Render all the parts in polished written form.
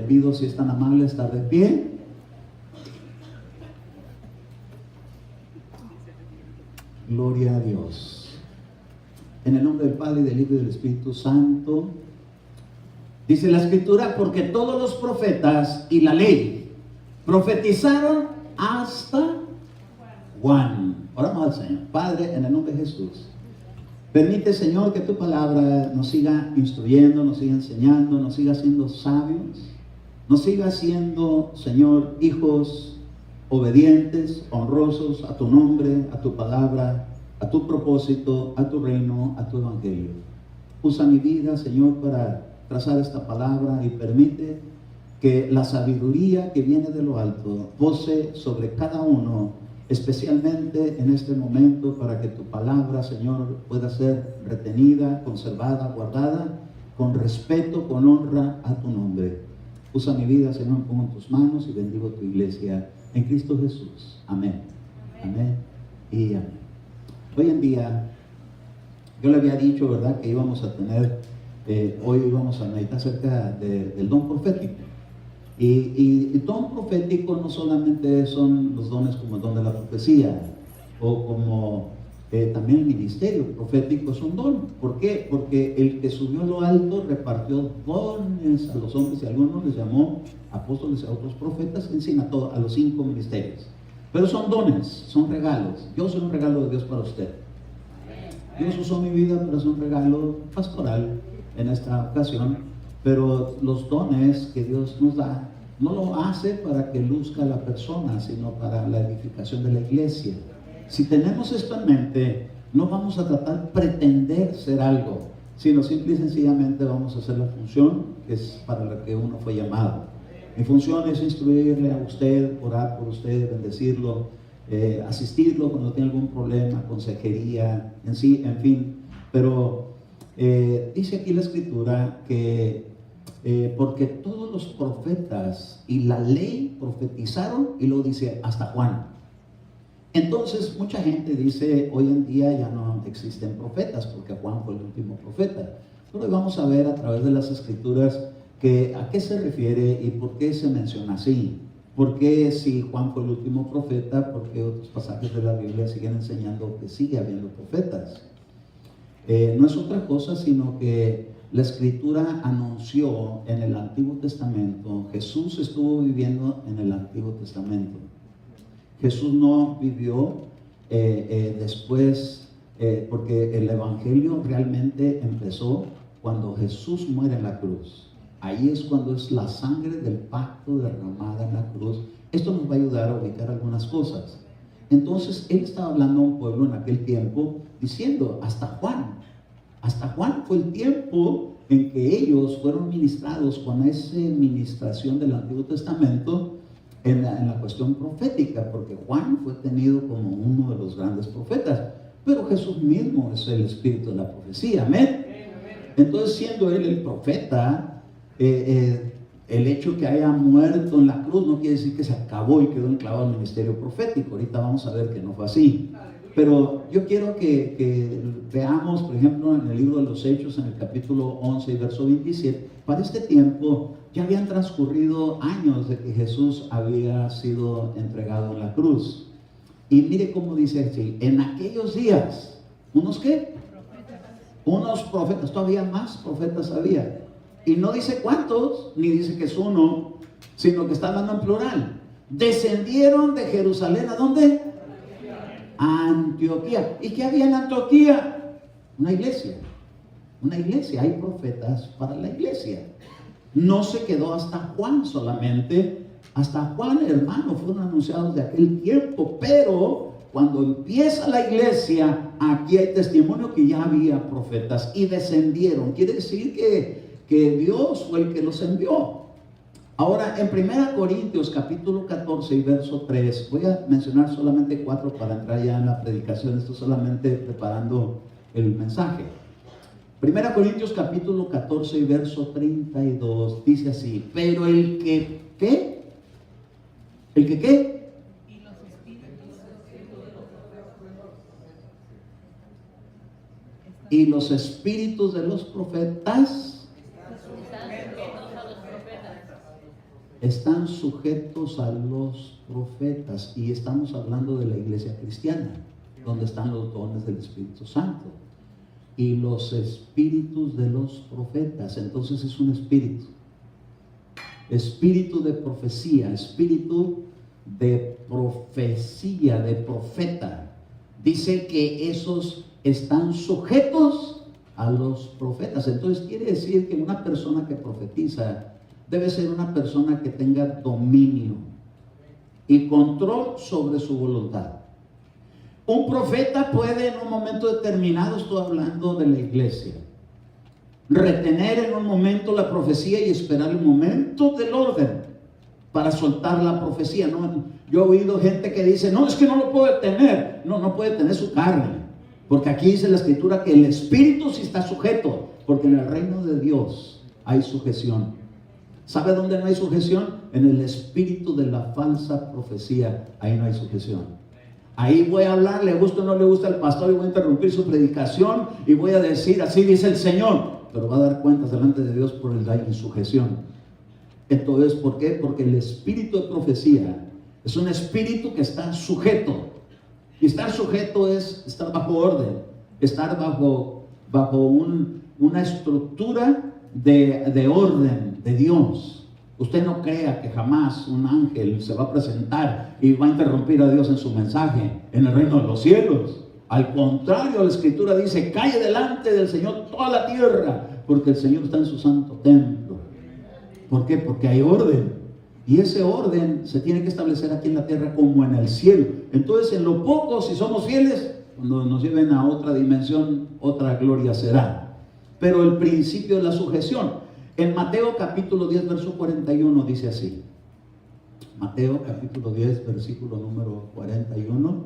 pido, si es tan amable, estar de pie. Gloria a Dios. En el nombre del Padre, y del Hijo y del Espíritu Santo. Dice la Escritura, porque todos los profetas y la ley profetizaron hasta Juan. Oramos al Señor. Padre, en el nombre de Jesús, permite, Señor, que tu palabra nos siga instruyendo, nos siga enseñando, nos siga haciendo sabios, nos siga haciendo, Señor, hijos obedientes, honrosos a tu nombre, a tu palabra, a tu propósito, a tu reino, a tu evangelio. Usa mi vida, Señor, para trazar esta palabra y permite que la sabiduría que viene de lo alto pose sobre cada uno, especialmente en este momento, para que tu palabra, Señor, pueda ser retenida, conservada, guardada, con respeto, con honra a tu nombre. Usa mi vida, Señor, pongo en tus manos y bendigo tu iglesia en Cristo Jesús. Amén. Amén y amén. Hoy en día, yo le había dicho, ¿verdad?, que íbamos a tener, hoy íbamos a meditar acerca del don profético. Y el don profético no solamente son los dones como el don de la profecía, o como también el ministerio profético es un don. ¿Por qué? Porque el que subió a lo alto repartió dones a los hombres, y a algunos les llamó apóstoles, a otros profetas, en fin, a los 5 ministerios. Pero son dones, son regalos. Yo soy un regalo de Dios para usted. Dios usó mi vida para hacer un regalo pastoral en esta ocasión, pero los dones que Dios nos da no lo hace para que luzca la persona, sino para la edificación de la iglesia. Si tenemos esto en mente, no vamos a tratar de pretender ser algo, sino simple y sencillamente vamos a hacer la función que es para la que uno fue llamado. Mi función es instruirle a usted, orar por usted, bendecirlo, asistirlo cuando tiene algún problema, consejería, en fin. Pero dice aquí la Escritura que porque todos los profetas y la ley profetizaron, y luego dice hasta Juan. Entonces mucha gente dice, hoy en día ya no existen profetas porque Juan fue el último profeta. Pero hoy vamos a ver a través de las Escrituras que a qué se refiere y por qué se menciona así. ¿Por qué si Juan fue el último profeta? Porque otros pasajes de la Biblia siguen enseñando que sigue habiendo profetas. No es otra cosa sino que la Escritura anunció en el Antiguo Testamento. Jesús estuvo viviendo en el Antiguo Testamento. Jesús no vivió después, porque el Evangelio realmente empezó cuando Jesús muere en la cruz. Ahí es cuando es la sangre del pacto derramada en la cruz. Esto nos va a ayudar a ubicar algunas cosas. Entonces, él estaba hablando a un pueblo en aquel tiempo, diciendo, hasta Juan fue el tiempo en que ellos fueron ministrados con esa ministración del Antiguo Testamento en la cuestión profética, porque Juan fue tenido como uno de los grandes profetas, pero Jesús mismo es el espíritu de la profecía. Amén. Entonces, siendo él el profeta, el hecho que haya muerto en la cruz no quiere decir que se acabó y quedó enclavado el ministerio profético. Ahorita vamos a ver que no fue así. Pero yo quiero que veamos, por ejemplo, en el libro de los Hechos, en el capítulo 11 y verso 27, para este tiempo ya habían transcurrido años de que Jesús había sido entregado en la cruz. Y mire cómo dice aquí, en aquellos días, ¿unos qué? Unos profetas, todavía más profetas había. Y no dice cuántos, ni dice que es uno, sino que está hablando en plural. Descendieron de Jerusalén, ¿a dónde? A Antioquía. ¿Y qué había en Antioquía? Una iglesia. Una iglesia. Hay profetas para la iglesia. No se quedó hasta Juan solamente. Hasta Juan, hermano, fueron anunciados de aquel tiempo. Pero cuando empieza la iglesia, aquí hay testimonio que ya había profetas y descendieron. Quiere decir que Dios fue el que los envió. Ahora, en 1 Corintios capítulo 14 y verso 3, voy a mencionar solamente 4 para entrar ya en la predicación. Esto solamente preparando el mensaje. 1 Corintios capítulo 14 y verso 32 dice así: pero el que ¿qué? ¿El que qué? Y los espíritus de los profetas están sujetos a los profetas, y estamos hablando de la iglesia cristiana, donde están los dones del Espíritu Santo y los espíritus de los profetas. Entonces es un espíritu de profecía, espíritu de profecía, de profeta. Dice que esos están sujetos a los profetas. Entonces quiere decir que una persona que profetiza debe ser una persona que tenga dominio y control sobre su voluntad. Un profeta puede en un momento determinado, estoy hablando de la iglesia, retener en un momento la profecía y esperar el momento del orden para soltar la profecía. No, yo he oído gente que dice, no, es que no lo puede tener. No puede tener su carne, porque aquí dice la Escritura que el espíritu sí está sujeto, porque en el reino de Dios hay sujeción. ¿Sabe dónde no hay sujeción? En el espíritu de la falsa profecía. Ahí no hay sujeción. Ahí voy a hablar, le gusta o no le gusta al pastor, y voy a interrumpir su predicación y voy a decir, así dice el Señor, pero va a dar cuentas delante de Dios por el daño y sujeción. Entonces, ¿por qué? Porque el espíritu de profecía es un espíritu que está sujeto. Y estar sujeto es estar bajo orden, estar bajo una estructura de orden de Dios. Usted no crea que jamás un ángel se va a presentar y va a interrumpir a Dios en su mensaje en el reino de los cielos. Al contrario, la Escritura dice, calle delante del Señor toda la tierra, porque el Señor está en su santo templo. ¿Por qué? Porque hay orden. Y ese orden se tiene que establecer aquí en la tierra como en el cielo. Entonces, en lo poco, si somos fieles, cuando nos lleven a otra dimensión, otra gloria será. Pero el principio de la sujeción. En Mateo capítulo 10, verso 41 dice así. Mateo capítulo 10, versículo número 41.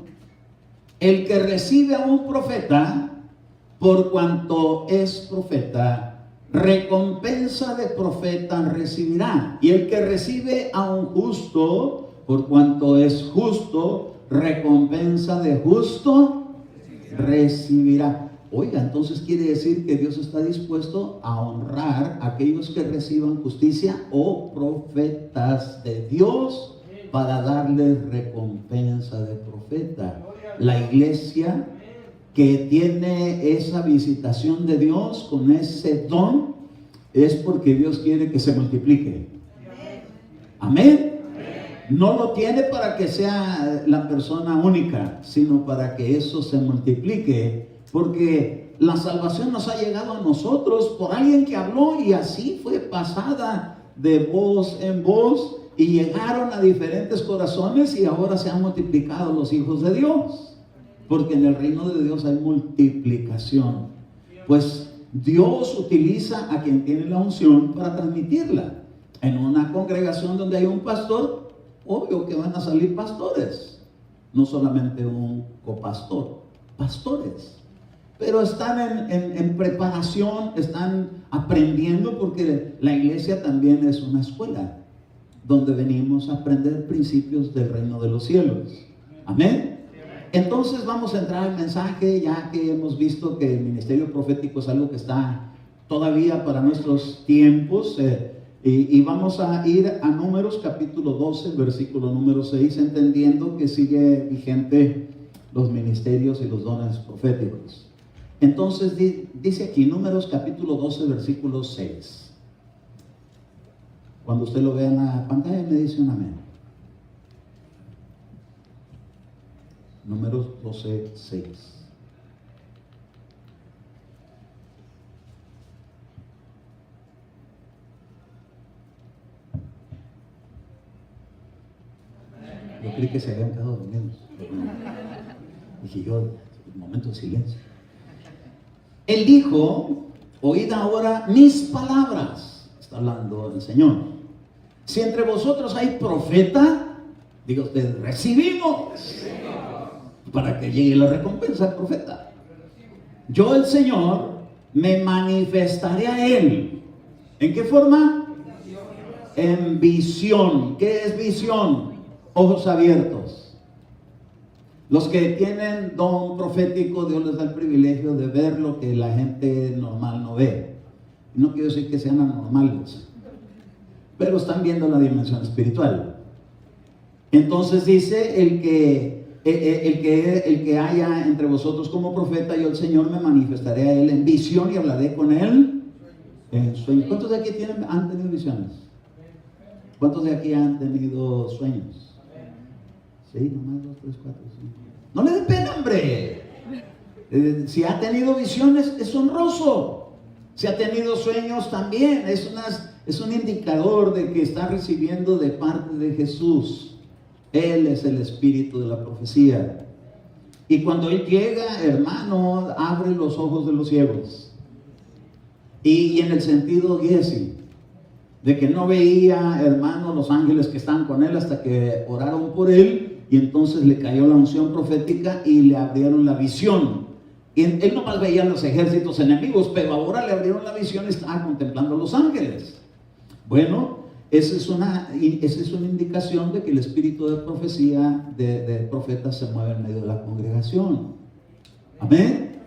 El que recibe a un profeta, por cuanto es profeta, recompensa de profeta recibirá. Y el que recibe a un justo, por cuanto es justo, recompensa de justo recibirá. Oiga, entonces quiere decir que Dios está dispuesto a honrar a aquellos que reciban justicia o profetas de Dios para darles recompensa de profeta. La iglesia que tiene esa visitación de Dios con ese don es porque Dios quiere que se multiplique. Amén. No lo tiene para que sea la persona única, sino para que eso se multiplique. Porque la salvación nos ha llegado a nosotros por alguien que habló, y así fue pasada de voz en voz y llegaron a diferentes corazones, y ahora se han multiplicado los hijos de Dios, porque en el reino de Dios hay multiplicación. Pues Dios utiliza a quien tiene la unción para transmitirla. En una congregación donde hay un pastor, obvio que van a salir pastores, no solamente un copastor, pastores. Pero están en preparación, están aprendiendo, porque la iglesia también es una escuela donde venimos a aprender principios del reino de los cielos. Amén. Entonces vamos a entrar al mensaje, ya que hemos visto que el ministerio profético es algo que está todavía para nuestros tiempos, y vamos a ir a Números capítulo 12, versículo número 6, entendiendo que sigue vigente los ministerios y los dones proféticos. Entonces dice aquí, Números capítulo 12, versículo 6. Cuando usted lo vea en la pantalla, me dice un amén. Números 12, 6. Yo creí que se habían quedado dormidos. Dije yo, un momento de silencio. Él dijo, oíd ahora mis palabras. Está hablando el Señor. Si entre vosotros hay profeta, diga usted, recibimos. Para que llegue la recompensa del profeta. Yo, el Señor, me manifestaré a él. ¿En qué forma? En visión. ¿Qué es visión? Ojos abiertos. Los que tienen don profético, Dios les da el privilegio de ver lo que la gente normal no ve. No quiero decir que sean anormales, pero están viendo la dimensión espiritual. Entonces dice, el que haya entre vosotros como profeta, yo el Señor me manifestaré a él en visión y hablaré con él en sueños. ¿Cuántos de aquí han tenido visiones? ¿Cuántos de aquí han tenido sueños? Sí, nomás 2, 3, 4, 5. No le dé pena, hombre. Si ha tenido visiones, es honroso. Si ha tenido sueños, también es un indicador de que está recibiendo de parte de Jesús. Él es el espíritu de la profecía. Y cuando Él llega, hermano, abre los ojos de los ciegos. Y en el sentido Giesi, de que no veía, hermano, los ángeles que están con Él hasta que oraron por Él, y entonces le cayó la unción profética y le abrieron la visión. Y Él nomás veía los ejércitos enemigos, pero ahora le abrieron la visión y estaba contemplando a los ángeles. Bueno, esa es una indicación de que el espíritu de profecía de profetas se mueve en medio de la congregación. Amén.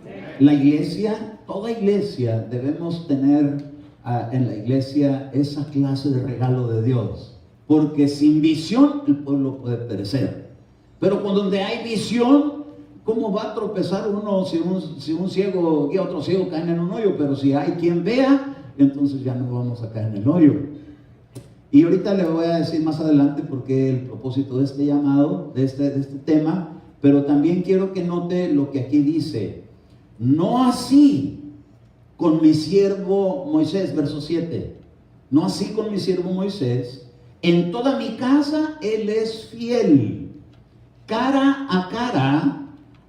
La iglesia, toda iglesia, debemos tener en la iglesia esa clase de regalo de Dios, porque sin visión el pueblo puede perecer. Pero cuando donde hay visión, ¿cómo va a tropezar uno si un ciego y otro ciego caen en un hoyo? Pero si hay quien vea, entonces ya no vamos a caer en el hoyo. Y ahorita le voy a decir más adelante por qué el propósito de este llamado, de este tema, pero también quiero que note lo que aquí dice. No así con mi siervo Moisés, verso 7. No así con mi siervo Moisés. En toda mi casa él es fiel. Cara a cara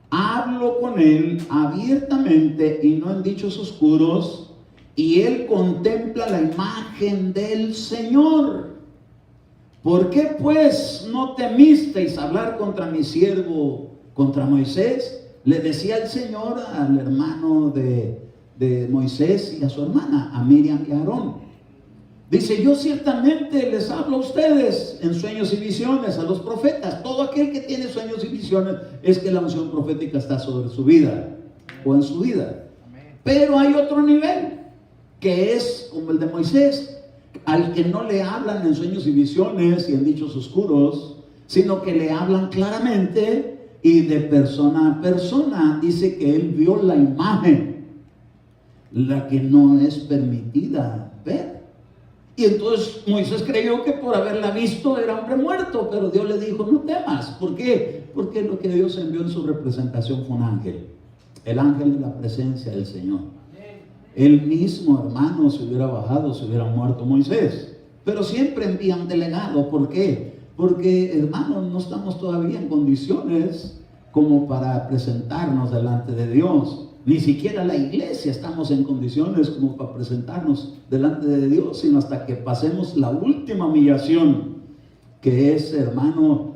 hablo con él abiertamente y no en dichos oscuros. Y él contempla la imagen del Señor. ¿Por qué pues no temisteis hablar contra mi siervo, contra Moisés? Le decía el Señor al hermano de Moisés y a su hermana, a Miriam y a Aarón. Dice, yo ciertamente les hablo a ustedes en sueños y visiones, a los profetas. Todo aquel que tiene sueños y visiones es que la unción profética está sobre su vida o en su vida. Pero hay otro nivel, que es como el de Moisés, al que no le hablan en sueños y visiones y en dichos oscuros, sino que le hablan claramente y de persona a persona. Dice que él vio la imagen, la que no es permitida ver. Y entonces Moisés creyó que por haberla visto era hombre muerto, pero Dios le dijo, no temas. ¿Por qué? Porque lo que Dios envió en su representación fue un ángel, el ángel de la presencia del Señor. Él mismo, hermano, se hubiera bajado, se hubiera muerto Moisés. Pero siempre envían delegado. ¿Por qué? Porque, hermano, no estamos todavía en condiciones como para presentarnos delante de Dios. Ni siquiera la iglesia estamos en condiciones como para presentarnos delante de Dios, sino hasta que pasemos la última humillación, que es, hermano,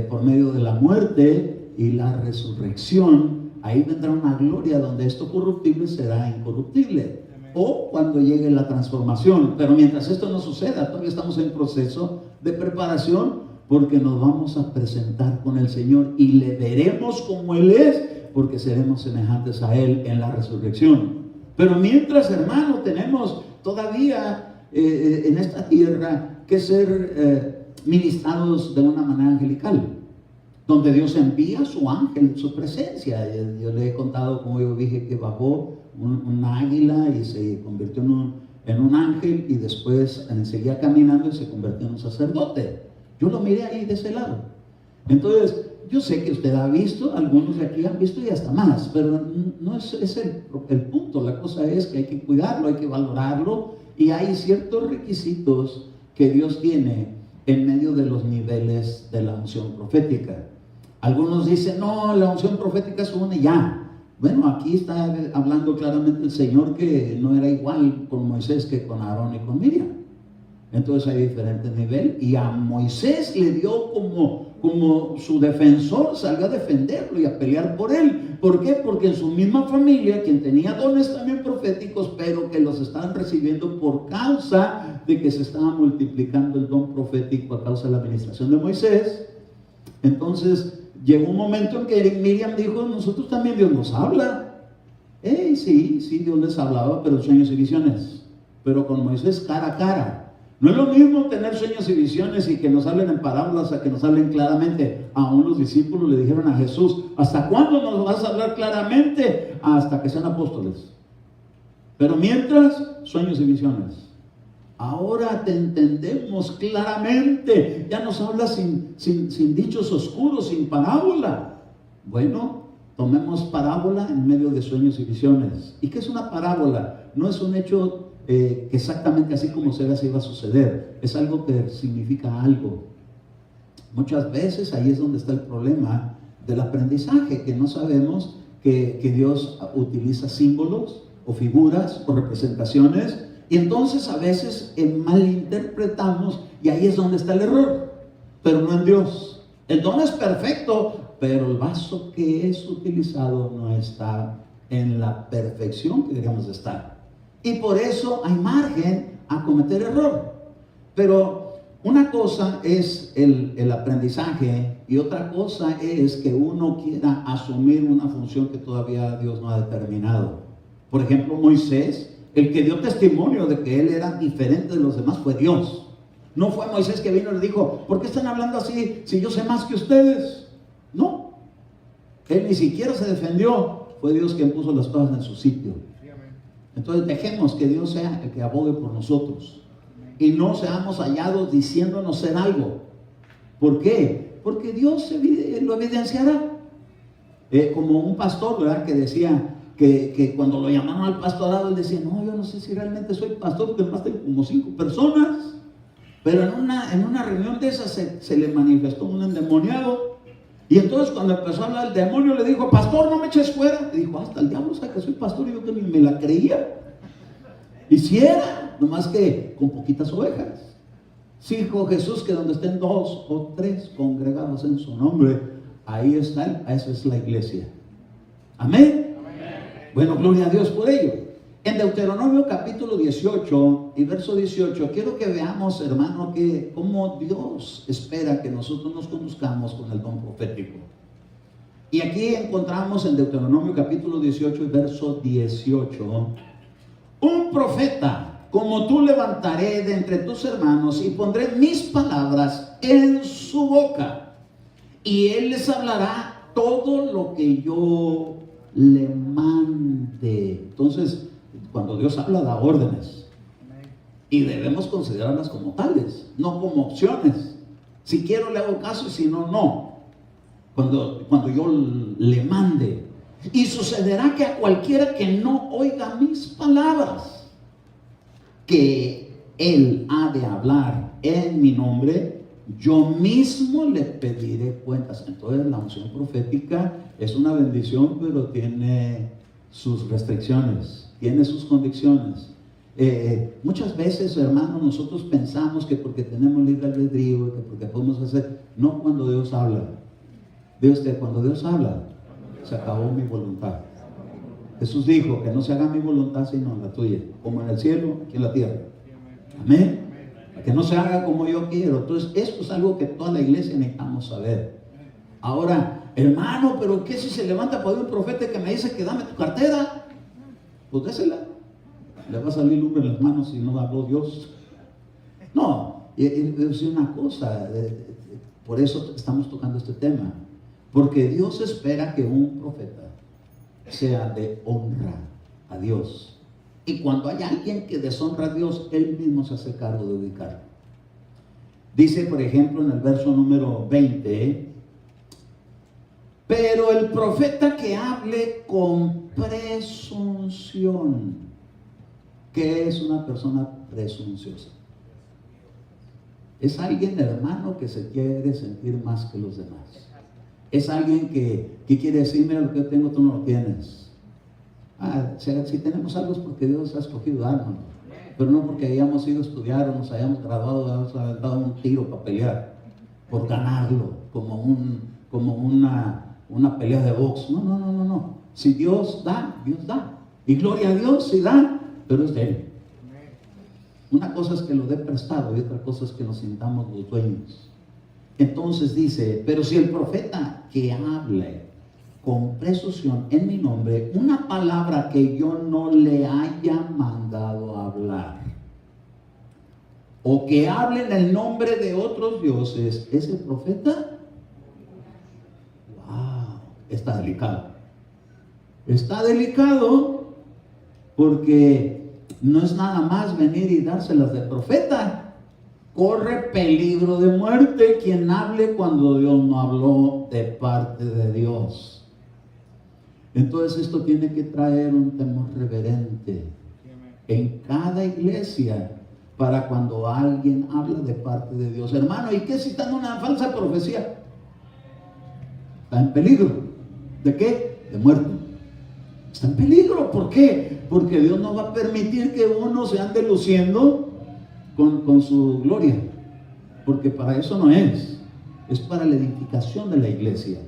por medio de la muerte y la resurrección. Ahí vendrá una gloria donde esto corruptible será incorruptible. O cuando llegue la transformación. Pero mientras esto no suceda, todavía estamos en proceso de preparación, porque nos vamos a presentar con el Señor y le veremos como Él es, porque seremos semejantes a Él en la resurrección. Pero mientras, hermano, tenemos todavía en esta tierra que ser ministrados de una manera angelical, donde Dios envía su ángel, su presencia. Yo le he contado, como yo dije, que bajó un águila y se convirtió en un ángel, y después seguía caminando y se convirtió en un sacerdote. Yo lo miré ahí de ese lado. Entonces, yo sé que usted ha visto, algunos de aquí han visto y hasta más, pero no es el punto. La cosa es que hay que cuidarlo, hay que valorarlo, y hay ciertos requisitos que Dios tiene en medio de los niveles de la unción profética. Algunos dicen, no, la unción profética es una y ya. Bueno, aquí está hablando claramente el Señor que no era igual con Moisés que con Aarón y con Miriam. Entonces hay diferentes niveles, y a Moisés le dio como su defensor, salió a defenderlo y a pelear por él. ¿Por qué? Porque en su misma familia, quien tenía dones también proféticos, pero que los estaban recibiendo por causa de que se estaba multiplicando el don profético a causa de la administración de Moisés. Entonces llegó un momento en que Miriam dijo, nosotros también Dios nos habla. Sí, Dios les hablaba, pero sueños y visiones. Pero con Moisés cara a cara. No es lo mismo tener sueños y visiones y que nos hablen en parábolas a que nos hablen claramente. Aún los discípulos le dijeron a Jesús: ¿hasta cuándo nos vas a hablar claramente? Hasta que sean apóstoles. Pero mientras, sueños y visiones. Ahora te entendemos claramente. Ya nos hablas sin dichos oscuros, sin parábola. Bueno, tomemos parábola en medio de sueños y visiones. ¿Y qué es una parábola? No es un hecho exactamente así como se ve, así va a suceder. Es algo que significa algo. Muchas veces ahí es donde está el problema del aprendizaje, que no sabemos que Dios utiliza símbolos o figuras o representaciones, y entonces a veces malinterpretamos, y ahí es donde está el error, pero no en Dios. El don es perfecto, pero el vaso que es utilizado no está en la perfección que deberíamos estar. Y por eso hay margen a cometer error. Pero una cosa es el aprendizaje y otra cosa es que uno quiera asumir una función que todavía Dios no ha determinado. Por ejemplo, Moisés, el que dio testimonio de que él era diferente de los demás fue Dios. No fue Moisés que vino y le dijo: ¿por qué están hablando así si yo sé más que ustedes? No, él ni siquiera se defendió. Fue Dios quien puso las cosas en su sitio. Entonces dejemos que Dios sea el que abogue por nosotros y no seamos hallados diciéndonos ser algo. ¿Por qué? Porque Dios lo evidenciará. Como un pastor, ¿verdad?, que decía que cuando lo llamaron al pastorado, él decía: no, yo no sé si realmente soy pastor, porque además tengo como 5 personas. Pero en una reunión de esas se le manifestó un endemoniado. Y entonces cuando empezó a hablar el demonio, le dijo: pastor, no me eches fuera. Y dijo: hasta el diablo sabe que soy pastor, y yo que ni me la creía. Y si era, nomás que con poquitas ovejas. Sí, dijo Jesús que donde estén 2 o 3 congregados en su nombre, ahí están, esa es la iglesia. Amén. Bueno, gloria a Dios por ello. En Deuteronomio capítulo 18 y verso 18, quiero que veamos, hermano, que cómo Dios espera que nosotros nos conduzcamos con el don profético. Y aquí encontramos en Deuteronomio capítulo 18 y verso 18: un profeta como tú levantaré de entre tus hermanos y pondré mis palabras en su boca, y él les hablará todo lo que yo le mande. Entonces, cuando Dios habla, da órdenes y debemos considerarlas como tales, no como opciones. Si quiero le hago caso y si no, no. Cuando yo le mande. Y sucederá que a cualquiera que no oiga mis palabras, que él ha de hablar en mi nombre, yo mismo le pediré cuentas. Entonces la unción profética es una bendición, pero tiene sus restricciones, tiene sus condiciones. Muchas veces, hermanos, nosotros pensamos que porque tenemos libre albedrío, que porque podemos hacer, no cuando Dios habla. Cuando Dios habla, se acabó mi voluntad. Jesús dijo que no se haga mi voluntad sino la tuya, como en el cielo, aquí en la tierra. Amén. Que no se haga como yo quiero. Entonces, esto es algo que toda la iglesia necesitamos saber. Ahora, hermano, pero ¿qué si se levanta por un profeta que me dice que dame tu cartera? Pues désela. Le va a salir lumbre en las manos si no habló Dios. No, es una cosa. Por eso estamos tocando este tema. Porque Dios espera que un profeta sea de honra a Dios. Y cuando hay alguien que deshonra a Dios, Él mismo se hace cargo de ubicarlo. Dice, por ejemplo, en el verso número 20: pero el profeta que hable con presunción. ¿Qué es una persona presunciosa? Es alguien, hermano, que se quiere sentir más que los demás. Es alguien que quiere decir: mira, lo que yo tengo, tú no lo tienes. Si tenemos algo es porque Dios ha escogido darnos, pero no porque hayamos ido a estudiar o nos hayamos graduado, hayamos dado un tiro para pelear, por ganarlo, como una pelea de box. No. Si Dios da, Dios da. Y gloria a Dios si da, pero es de Él. Una cosa es que lo dé prestado y otra cosa es que nos sintamos los dueños. Entonces dice: pero si el profeta que hable con presunción en mi nombre una palabra que yo no le haya mandado hablar. o que hable en el nombre de otros dioses, ese profeta, wow, está delicado. Está delicado porque no es nada más venir y dárselas de profeta. Corre peligro de muerte quien hable cuando Dios no habló de parte de Dios. Entonces esto tiene que traer un temor reverente en cada iglesia para cuando alguien habla de parte de Dios. Hermano, ¿y qué si está en una falsa profecía? Está en peligro. ¿De qué? De muerte. Está en peligro. ¿Por qué? Porque Dios no va a permitir que uno se ande luciendo con su gloria. Porque para eso no es. Es para la edificación de la iglesia.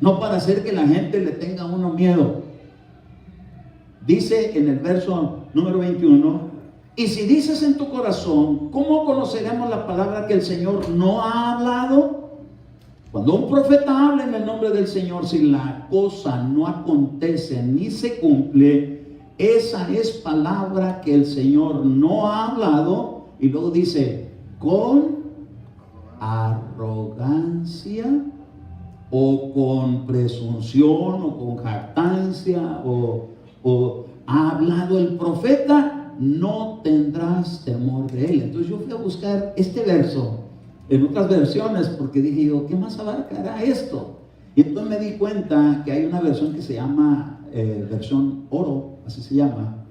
No para hacer que la gente le tenga a uno miedo. Dice en el verso número 21, y si dices en tu corazón, ¿cómo conoceremos la palabra que el Señor no ha hablado? Cuando un profeta habla en el nombre del Señor, si la cosa no acontece ni se cumple, esa es palabra que el Señor no ha hablado. Y luego dice, con arrogancia o con presunción o con jactancia o ha hablado el profeta, no tendrás temor de él. Entonces yo fui a buscar este verso en otras versiones porque dije yo, ¿qué más abarcará esto? Y entonces me di cuenta que hay una versión que se llama versión oro, así se llama,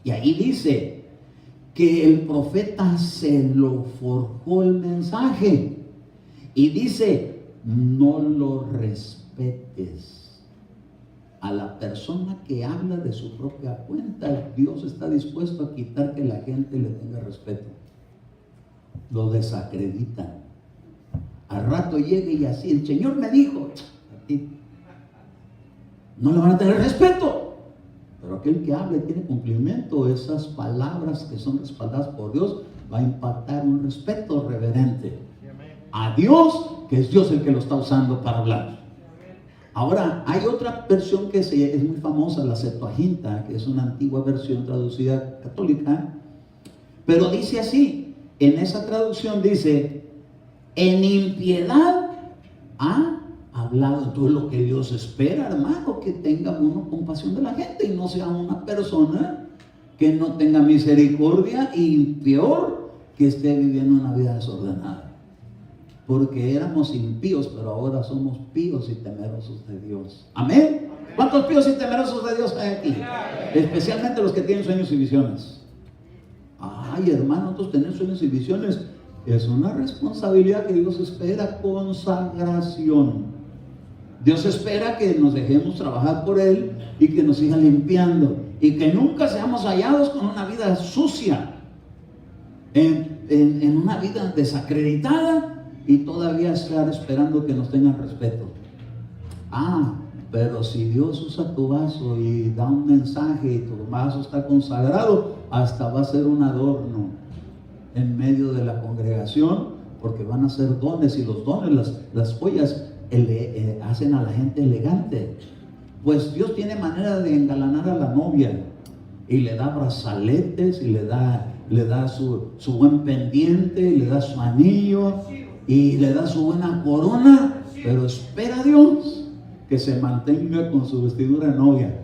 y ahí dice que el profeta se lo forjó el mensaje y dice, no lo respetes. A la persona que habla de su propia cuenta, Dios está dispuesto a quitar que la gente le tenga respeto. Lo desacreditan. Al rato llegue y así, el Señor me dijo, a ti no le van a tener respeto. Pero aquel que hable tiene cumplimiento, esas palabras que son respaldadas por Dios, va a impactar un respeto reverente a Dios, que es Dios el que lo está usando para hablar. Ahora, hay otra versión que es muy famosa, la Septuaginta, que es una antigua versión traducida católica, pero dice así, en esa traducción dice, en impiedad ha hablado. Entonces lo que Dios espera, hermano, que tenga uno compasión de la gente y no sea una persona que no tenga misericordia y peor, que esté viviendo una vida desordenada. Porque éramos impíos, pero ahora somos píos y temerosos de Dios. ¿Amén? ¿Cuántos píos y temerosos de Dios hay aquí? Especialmente los que tienen sueños y visiones. Ay, hermano, nosotros tener sueños y visiones es una responsabilidad que Dios espera, consagración. Dios espera que nos dejemos trabajar por Él y que nos siga limpiando y que nunca seamos hallados con una vida sucia, en una vida desacreditada y todavía estar esperando que nos tengan respeto. Pero si Dios usa tu vaso y da un mensaje y tu vaso está consagrado, hasta va a ser un adorno en medio de la congregación, porque van a ser dones, y los dones, las joyas hacen a la gente elegante. Pues Dios tiene manera de engalanar a la novia y le da brazaletes y le da su buen pendiente y le da su anillo y le da su buena corona, pero espera a Dios que se mantenga con su vestidura de novia,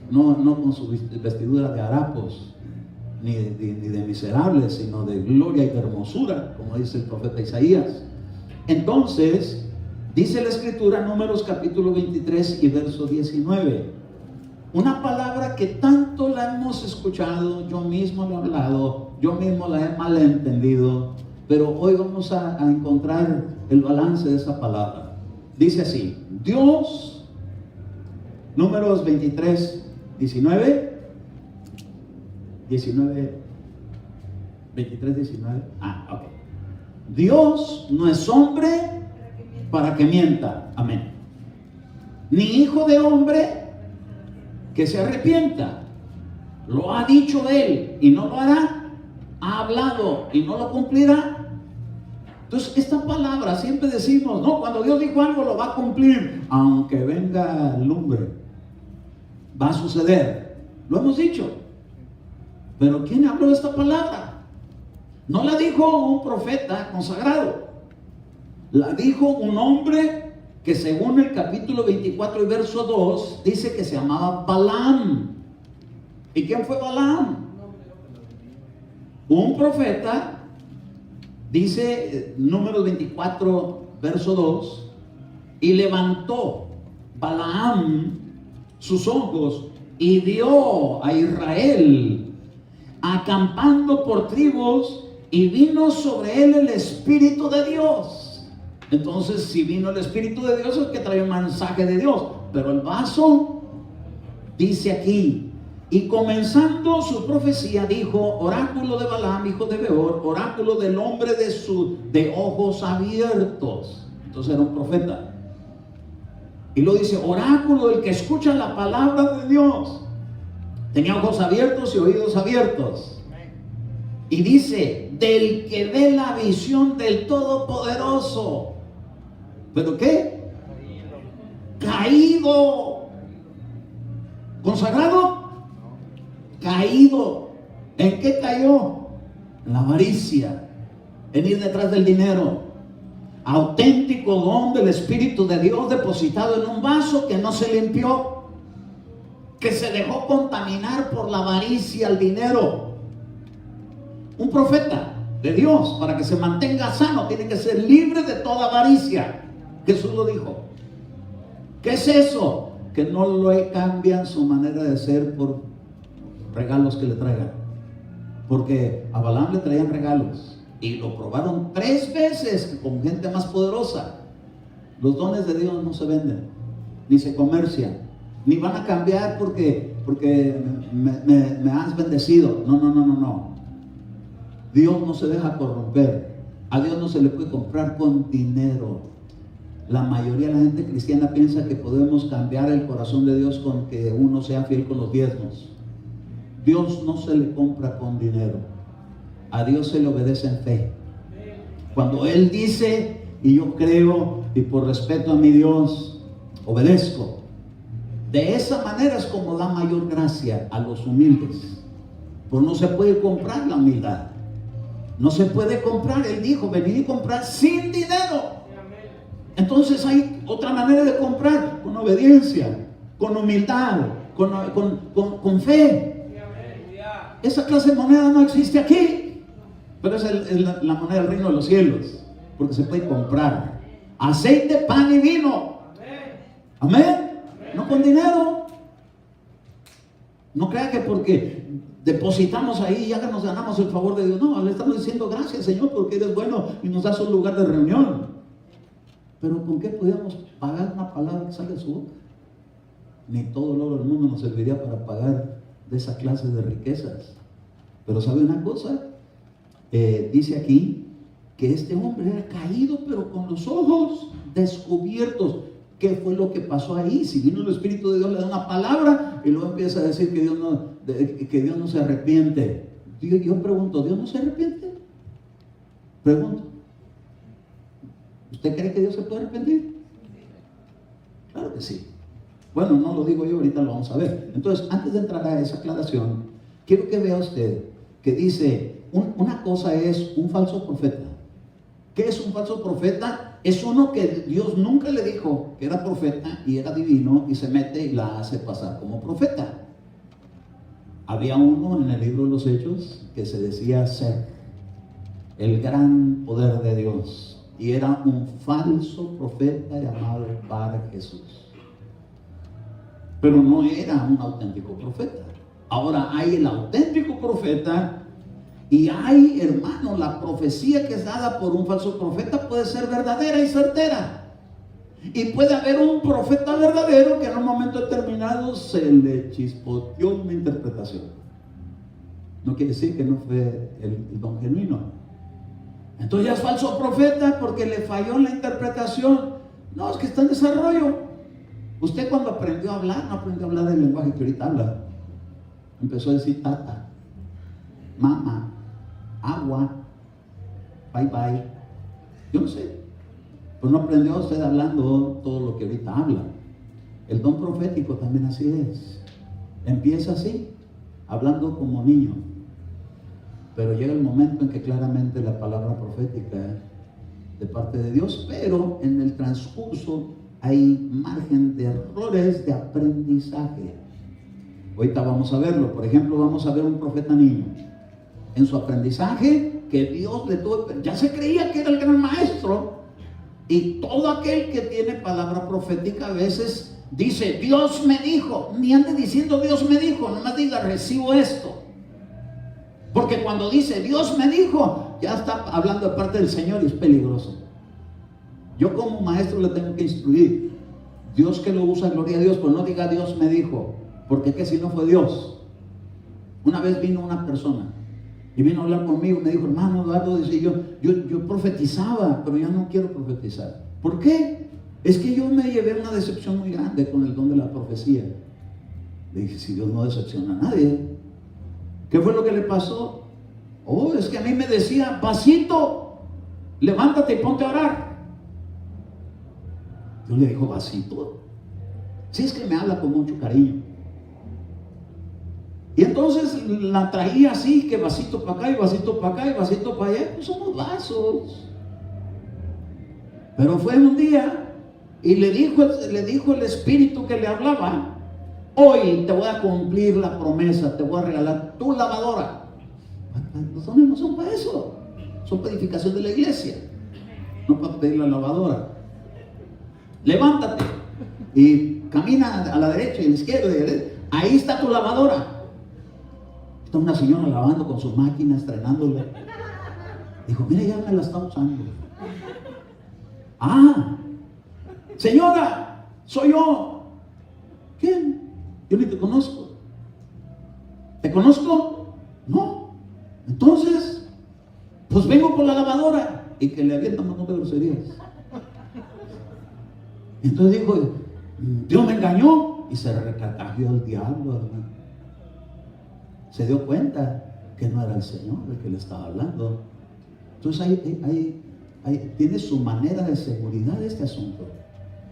no con su vestidura de harapos ni de miserables, sino de gloria y de hermosura, como dice el profeta Isaías. Entonces dice la escritura, Números capítulo 23 y verso 19, una palabra que tanto la hemos escuchado, yo mismo lo he hablado, yo mismo la he malentendido, pero hoy vamos a encontrar el balance de esa palabra. Dice así, Dios, Números 23, 19, 23, 19, ok. Dios no es hombre para que mienta, amén, ni hijo de hombre que se arrepienta. Lo ha dicho Él y no lo hará, ha hablado y no lo cumplirá. Entonces esta palabra siempre decimos, no, cuando Dios dijo algo lo va a cumplir, aunque venga lumbre, va a suceder. Lo hemos dicho. Pero ¿quién habló esta palabra? No la dijo un profeta consagrado, la dijo un hombre que según el capítulo 24 y verso 2 dice que se llamaba Balaam. ¿Y quién fue Balaam? Un profeta, dice Números 24 verso 2, y levantó Balaam sus ojos y vio a Israel acampando por tribus, y vino sobre él el Espíritu de Dios. Entonces, si vino el Espíritu de Dios, es que trae un mensaje de Dios. Pero el vaso dice aquí: y comenzando su profecía dijo: oráculo de Balaam, hijo de Beor, oráculo del hombre de ojos abiertos. Entonces era un profeta. Y lo dice: oráculo del que escucha la palabra de Dios. Tenía ojos abiertos y oídos abiertos. Y dice: del que ve la visión del Todopoderoso. ¿Pero qué? Caído. ¿Consagrado? Caído. ¿En qué cayó? En la avaricia, en ir detrás del dinero. Auténtico don del Espíritu de Dios depositado en un vaso que no se limpió, que se dejó contaminar por la avaricia, el dinero. Un profeta de Dios, para que se mantenga sano, tiene que ser libre de toda avaricia. Jesús lo dijo. ¿Qué es eso? Que no le cambian su manera de ser por regalos que le traigan. Porque a Balaam le traían regalos y lo probaron 3 veces con gente más poderosa. Los dones de Dios no se venden, ni se comercian, ni van a cambiar porque me has bendecido. No. Dios no se deja corromper. A Dios no se le puede comprar con dinero. La mayoría de la gente cristiana piensa que podemos cambiar el corazón de Dios con que uno sea fiel con los diezmos. Dios no se le compra con dinero. A Dios se le obedece en fe. Cuando Él dice, y yo creo, y por respeto a mi Dios, obedezco. De esa manera es como da mayor gracia a los humildes. Pues no se puede comprar la humildad. No se puede comprar. Él dijo: venid y comprar sin dinero. Entonces hay otra manera de comprar: con obediencia, con humildad, con fe. Esa clase de moneda no existe aquí, pero es la moneda del reino de los cielos, porque se puede comprar aceite, pan y vino. Amén. No con dinero. No crea que porque depositamos ahí ya que nos ganamos el favor de Dios. No, le estamos diciendo: gracias, Señor, porque eres bueno y nos das un lugar de reunión. Pero ¿con qué podíamos pagar una palabra que sale de su boca? Ni todo el oro del mundo nos serviría para pagar de esa clase de riquezas. Pero ¿sabe una cosa? Dice aquí que este hombre era caído, pero con los ojos descubiertos. ¿Qué fue lo que pasó ahí? Si vino el Espíritu de Dios, le da una palabra y luego empieza a decir que Dios no se arrepiente. Yo pregunto: ¿Dios no se arrepiente? Pregunto. ¿Usted cree que Dios se puede arrepentir? Claro que sí. Bueno, no lo digo yo, ahorita lo vamos a ver. Entonces, antes de entrar a esa aclaración, quiero que vea usted que dice, una cosa es un falso profeta. ¿Qué es un falso profeta? Es uno que Dios nunca le dijo que era profeta y era divino, y se mete y la hace pasar como profeta. Había uno en el libro de los Hechos que se decía ser el gran poder de Dios, y era un falso profeta llamado Bar Jesús, pero no era un auténtico profeta. Ahora hay el auténtico profeta, y hay, hermano, la profecía que es dada por un falso profeta puede ser verdadera y certera, y puede haber un profeta verdadero que en un momento determinado se le chispoteó una interpretación. No quiere decir que no fue el don genuino. Entonces ya es falso profeta porque le falló en la interpretación. No, es que está en desarrollo. Usted cuando aprendió a hablar, no aprendió a hablar del lenguaje que ahorita habla. Empezó a decir tata, mamá, agua, bye bye. Yo no sé. Pues no aprendió usted hablando todo lo que ahorita habla. El don profético también así es. Empieza así, hablando como niño. pero llega el momento en que claramente la palabra profética de parte de Dios, pero en el transcurso hay margen de errores de aprendizaje. Ahorita vamos a verlo. Por ejemplo, vamos a ver un profeta niño en su aprendizaje, que Dios le tuvo, ya se creía que era el gran maestro, y todo aquel que tiene palabra profética a veces dice, Dios me dijo. Ni ande diciendo Dios me dijo, nomás diga recibo esto, porque cuando dice Dios me dijo, ya está hablando de parte del Señor y es peligroso. Yo como maestro le tengo que instruir. Dios que lo usa, gloria a Dios, pero no diga Dios me dijo, porque que si no fue Dios. Una vez vino una persona y vino a hablar conmigo, me dijo, hermano Eduardo, dice, yo profetizaba, pero ya no quiero profetizar. ¿Por qué? Es que yo me llevé una decepción muy grande con el don de la profecía. Le dije, si Dios no decepciona a nadie. ¿Qué fue lo que le pasó? Oh, es que a mí me decía, vasito, levántate y ponte a orar. Yo le dijo, vasito. Si es que me habla con mucho cariño. Y entonces la traía así, que vasito para acá y vasito para acá y vasito para allá. Pues somos vasos. Pero fue un día y le dijo el espíritu que le hablaba, hoy te voy a cumplir la promesa, te voy a regalar tu lavadora. Los dones no son para eso, son para edificación de la iglesia, no para pedir la lavadora. Levántate y camina a la derecha y a la izquierda, ahí está tu lavadora. Está una señora lavando con su máquina, estrenándola. Dijo, mira, ya me la está usando. Ah, señora, soy yo. ¿Quién? Yo ni te conozco. ¿Te conozco? No. Entonces, pues vengo por la lavadora. Y que le avientan un montón de groserías. Entonces dijo, Dios me engañó. Y se recarcajeó el diablo, hermano. Se dio cuenta que no era el Señor el que le estaba hablando. Entonces tiene su manera de seguridad este asunto.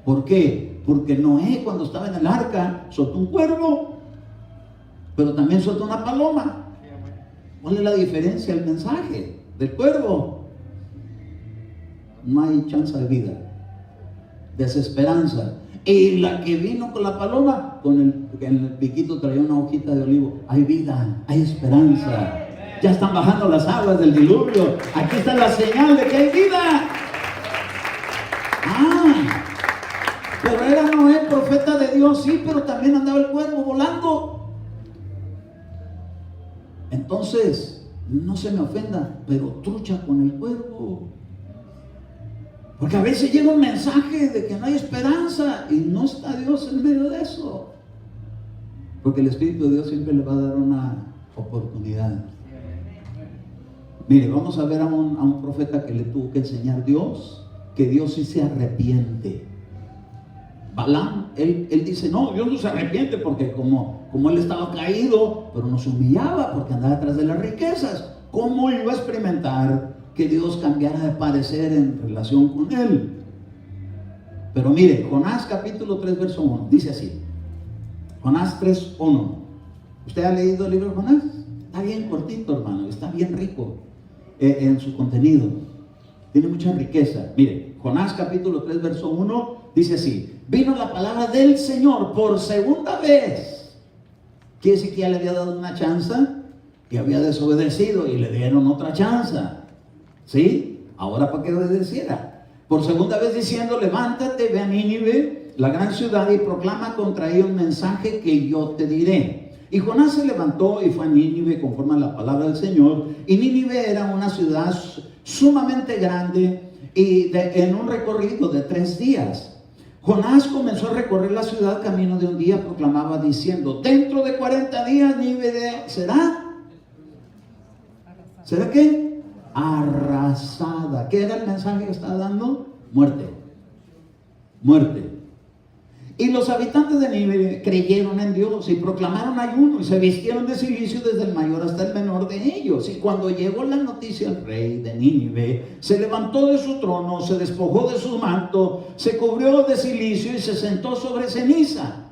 ¿Por qué? Porque Noé, cuando estaba en el arca, soltó un cuervo, pero también soltó una paloma. ¿Cuál es la diferencia? El mensaje del cuervo. No hay chance de vida, desesperanza. Y la que vino con la paloma, en el piquito traía una hojita de olivo. Hay vida, hay esperanza. Ya están bajando las aguas del diluvio. Aquí está la señal de que hay vida. Pero era Noé, profeta de Dios, sí, pero también andaba el cuervo volando. Entonces, no se me ofenda, pero trucha con el cuervo. Porque a veces llega un mensaje de que no hay esperanza y no está Dios en medio de eso. Porque el Espíritu de Dios siempre le va a dar una oportunidad. Mire, vamos a ver a un profeta que le tuvo que enseñar Dios, que Dios sí se arrepiente. Balaam, él dice, no, Dios no se arrepiente porque como él estaba caído, pero no se humillaba porque andaba atrás de las riquezas. ¿Cómo iba a experimentar que Dios cambiara de parecer en relación con él? Pero mire, Jonás capítulo 3 verso 1, dice así. Jonás 3:1. ¿Usted ha leído el libro de Jonás? Está bien cortito, hermano, está bien rico en su contenido. Tiene mucha riqueza. Mire, Jonás capítulo 3 verso 1 dice así. Vino la palabra del Señor por segunda vez. Quiere decir que ya le había dado una chance, que había desobedecido y le dieron otra chance. ¿Sí? Ahora para que obedeciera. Por segunda vez diciendo, levántate, ve a Nínive, la gran ciudad, y proclama contra ella un mensaje que yo te diré. Y Jonás se levantó y fue a Nínive conforme a la palabra del Señor. Y Nínive era una ciudad sumamente grande y en un recorrido de 3 días. Jonás comenzó a recorrer la ciudad camino de un día, proclamaba diciendo, dentro de 40 días Nínive será. ¿Será qué? Arrasada. ¿Qué era el mensaje que estaba dando? Muerte. Muerte. Y los habitantes de Nínive creyeron en Dios y proclamaron ayuno y se vistieron de cilicio desde el mayor hasta el menor de ellos. Y cuando llegó la noticia al rey de Nínive, se levantó de su trono, se despojó de su manto, se cubrió de cilicio y se sentó sobre ceniza.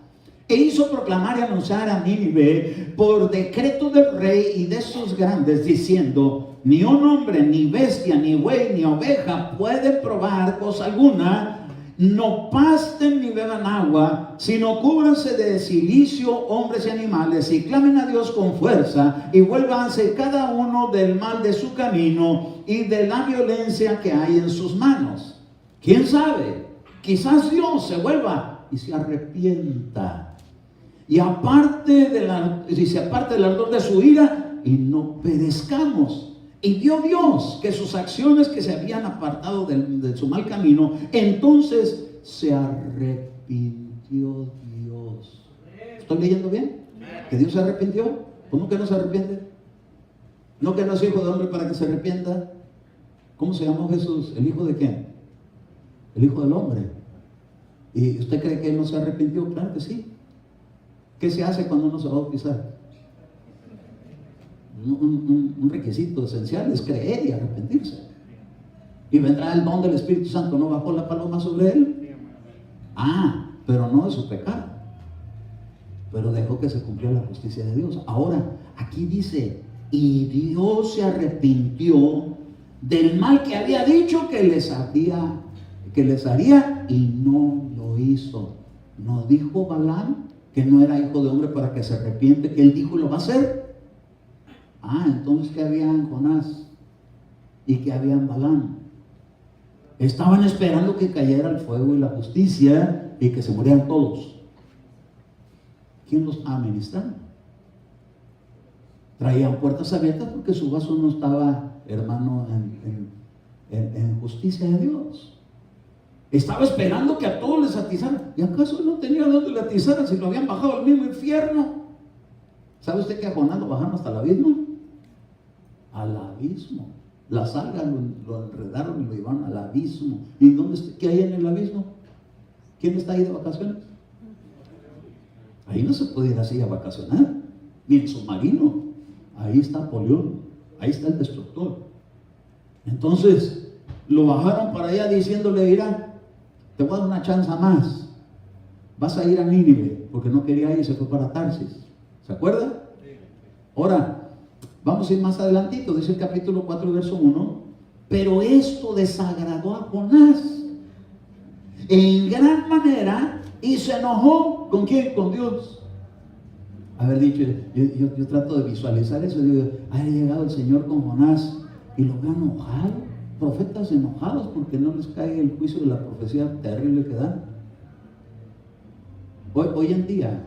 E hizo proclamar y anunciar a Nínive por decreto del rey y de sus grandes, diciendo: ni un hombre, ni bestia, ni buey, ni oveja puede probar cosa alguna. No pasten ni beban agua, sino cúbranse de cilicio hombres y animales, y clamen a Dios con fuerza, y vuélvanse cada uno del mal de su camino y de la violencia que hay en sus manos. ¿Quién sabe? Quizás Dios se vuelva y se arrepienta, y se aparte del ardor de su ira, y no perezcamos. Y vio Dios que sus acciones, que se habían apartado de su mal camino, entonces se arrepintió Dios. ¿Estoy leyendo bien? ¿Que Dios se arrepintió? ¿Cómo que no se arrepiente? ¿No que no es hijo de hombre para que se arrepienta? ¿Cómo se llamó Jesús? ¿El hijo de quién? El hijo del hombre. ¿Y usted cree que él no se arrepintió? Claro que sí. ¿Qué se hace cuando uno se va a bautizar? Un requisito esencial es creer y arrepentirse. Y vendrá el don del Espíritu Santo. ¿No bajó la paloma sobre él? Pero no de su pecado, pero dejó que se cumpliera la justicia de Dios. Ahora, aquí dice: y Dios se arrepintió del mal que había dicho que les haría, y no lo hizo. ¿No dijo Balaam que no era hijo de hombre para que se arrepiente, que él dijo lo va a hacer? Entonces, ¿qué había en Jonás? ¿Y qué había en Balaam? Estaban esperando que cayera el fuego y la justicia y que se murieran todos. ¿Quién los estaba ministrando? Traían puertas abiertas porque su vaso no estaba, hermano, en justicia de Dios. Estaba esperando que a todos les atizaran. ¿Y acaso no tenía dónde le atizaran si lo habían bajado al mismo infierno? ¿Sabe usted que a Jonás lo bajaron hasta el abismo? Al abismo. Las algas lo enredaron y lo llevaron al abismo. ¿Y qué hay en el abismo? ¿Quién está ahí de vacaciones? Ahí no se puede ir así a vacacionar, ni en submarino. Ahí está Apolión, ahí está el destructor. Entonces lo bajaron para allá diciéndole: mira, te voy a dar una chance más, vas a ir a Nínive, porque no quería ir y se fue para Tarsis. ¿Se acuerda? Ahora vamos a ir más adelantito. Dice el capítulo 4, verso 1: pero esto desagradó a Jonás en gran manera, y se enojó. ¿Con quién? Con Dios. Haber dicho, yo trato de visualizar eso. Digo, ha llegado el Señor con Jonás y lo veo enojado. Profetas enojados porque no les cae el juicio de la profecía terrible que dan. Hoy en día,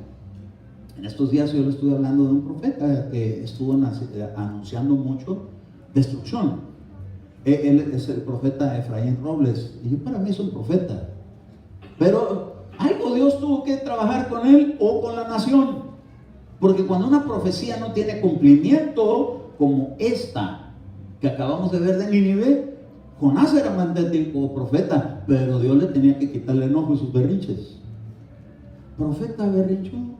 en estos días, yo le estoy hablando de un profeta que estuvo anunciando mucho destrucción. Él es el profeta Efraín Robles, y para mí es un profeta, pero algo Dios tuvo que trabajar con él o con la nación, porque cuando una profecía no tiene cumplimiento, como esta que acabamos de ver de Nínive, Jonás era magnífico profeta, pero Dios le tenía que quitarle el enojo y sus berrinches. Profeta berrinchudo.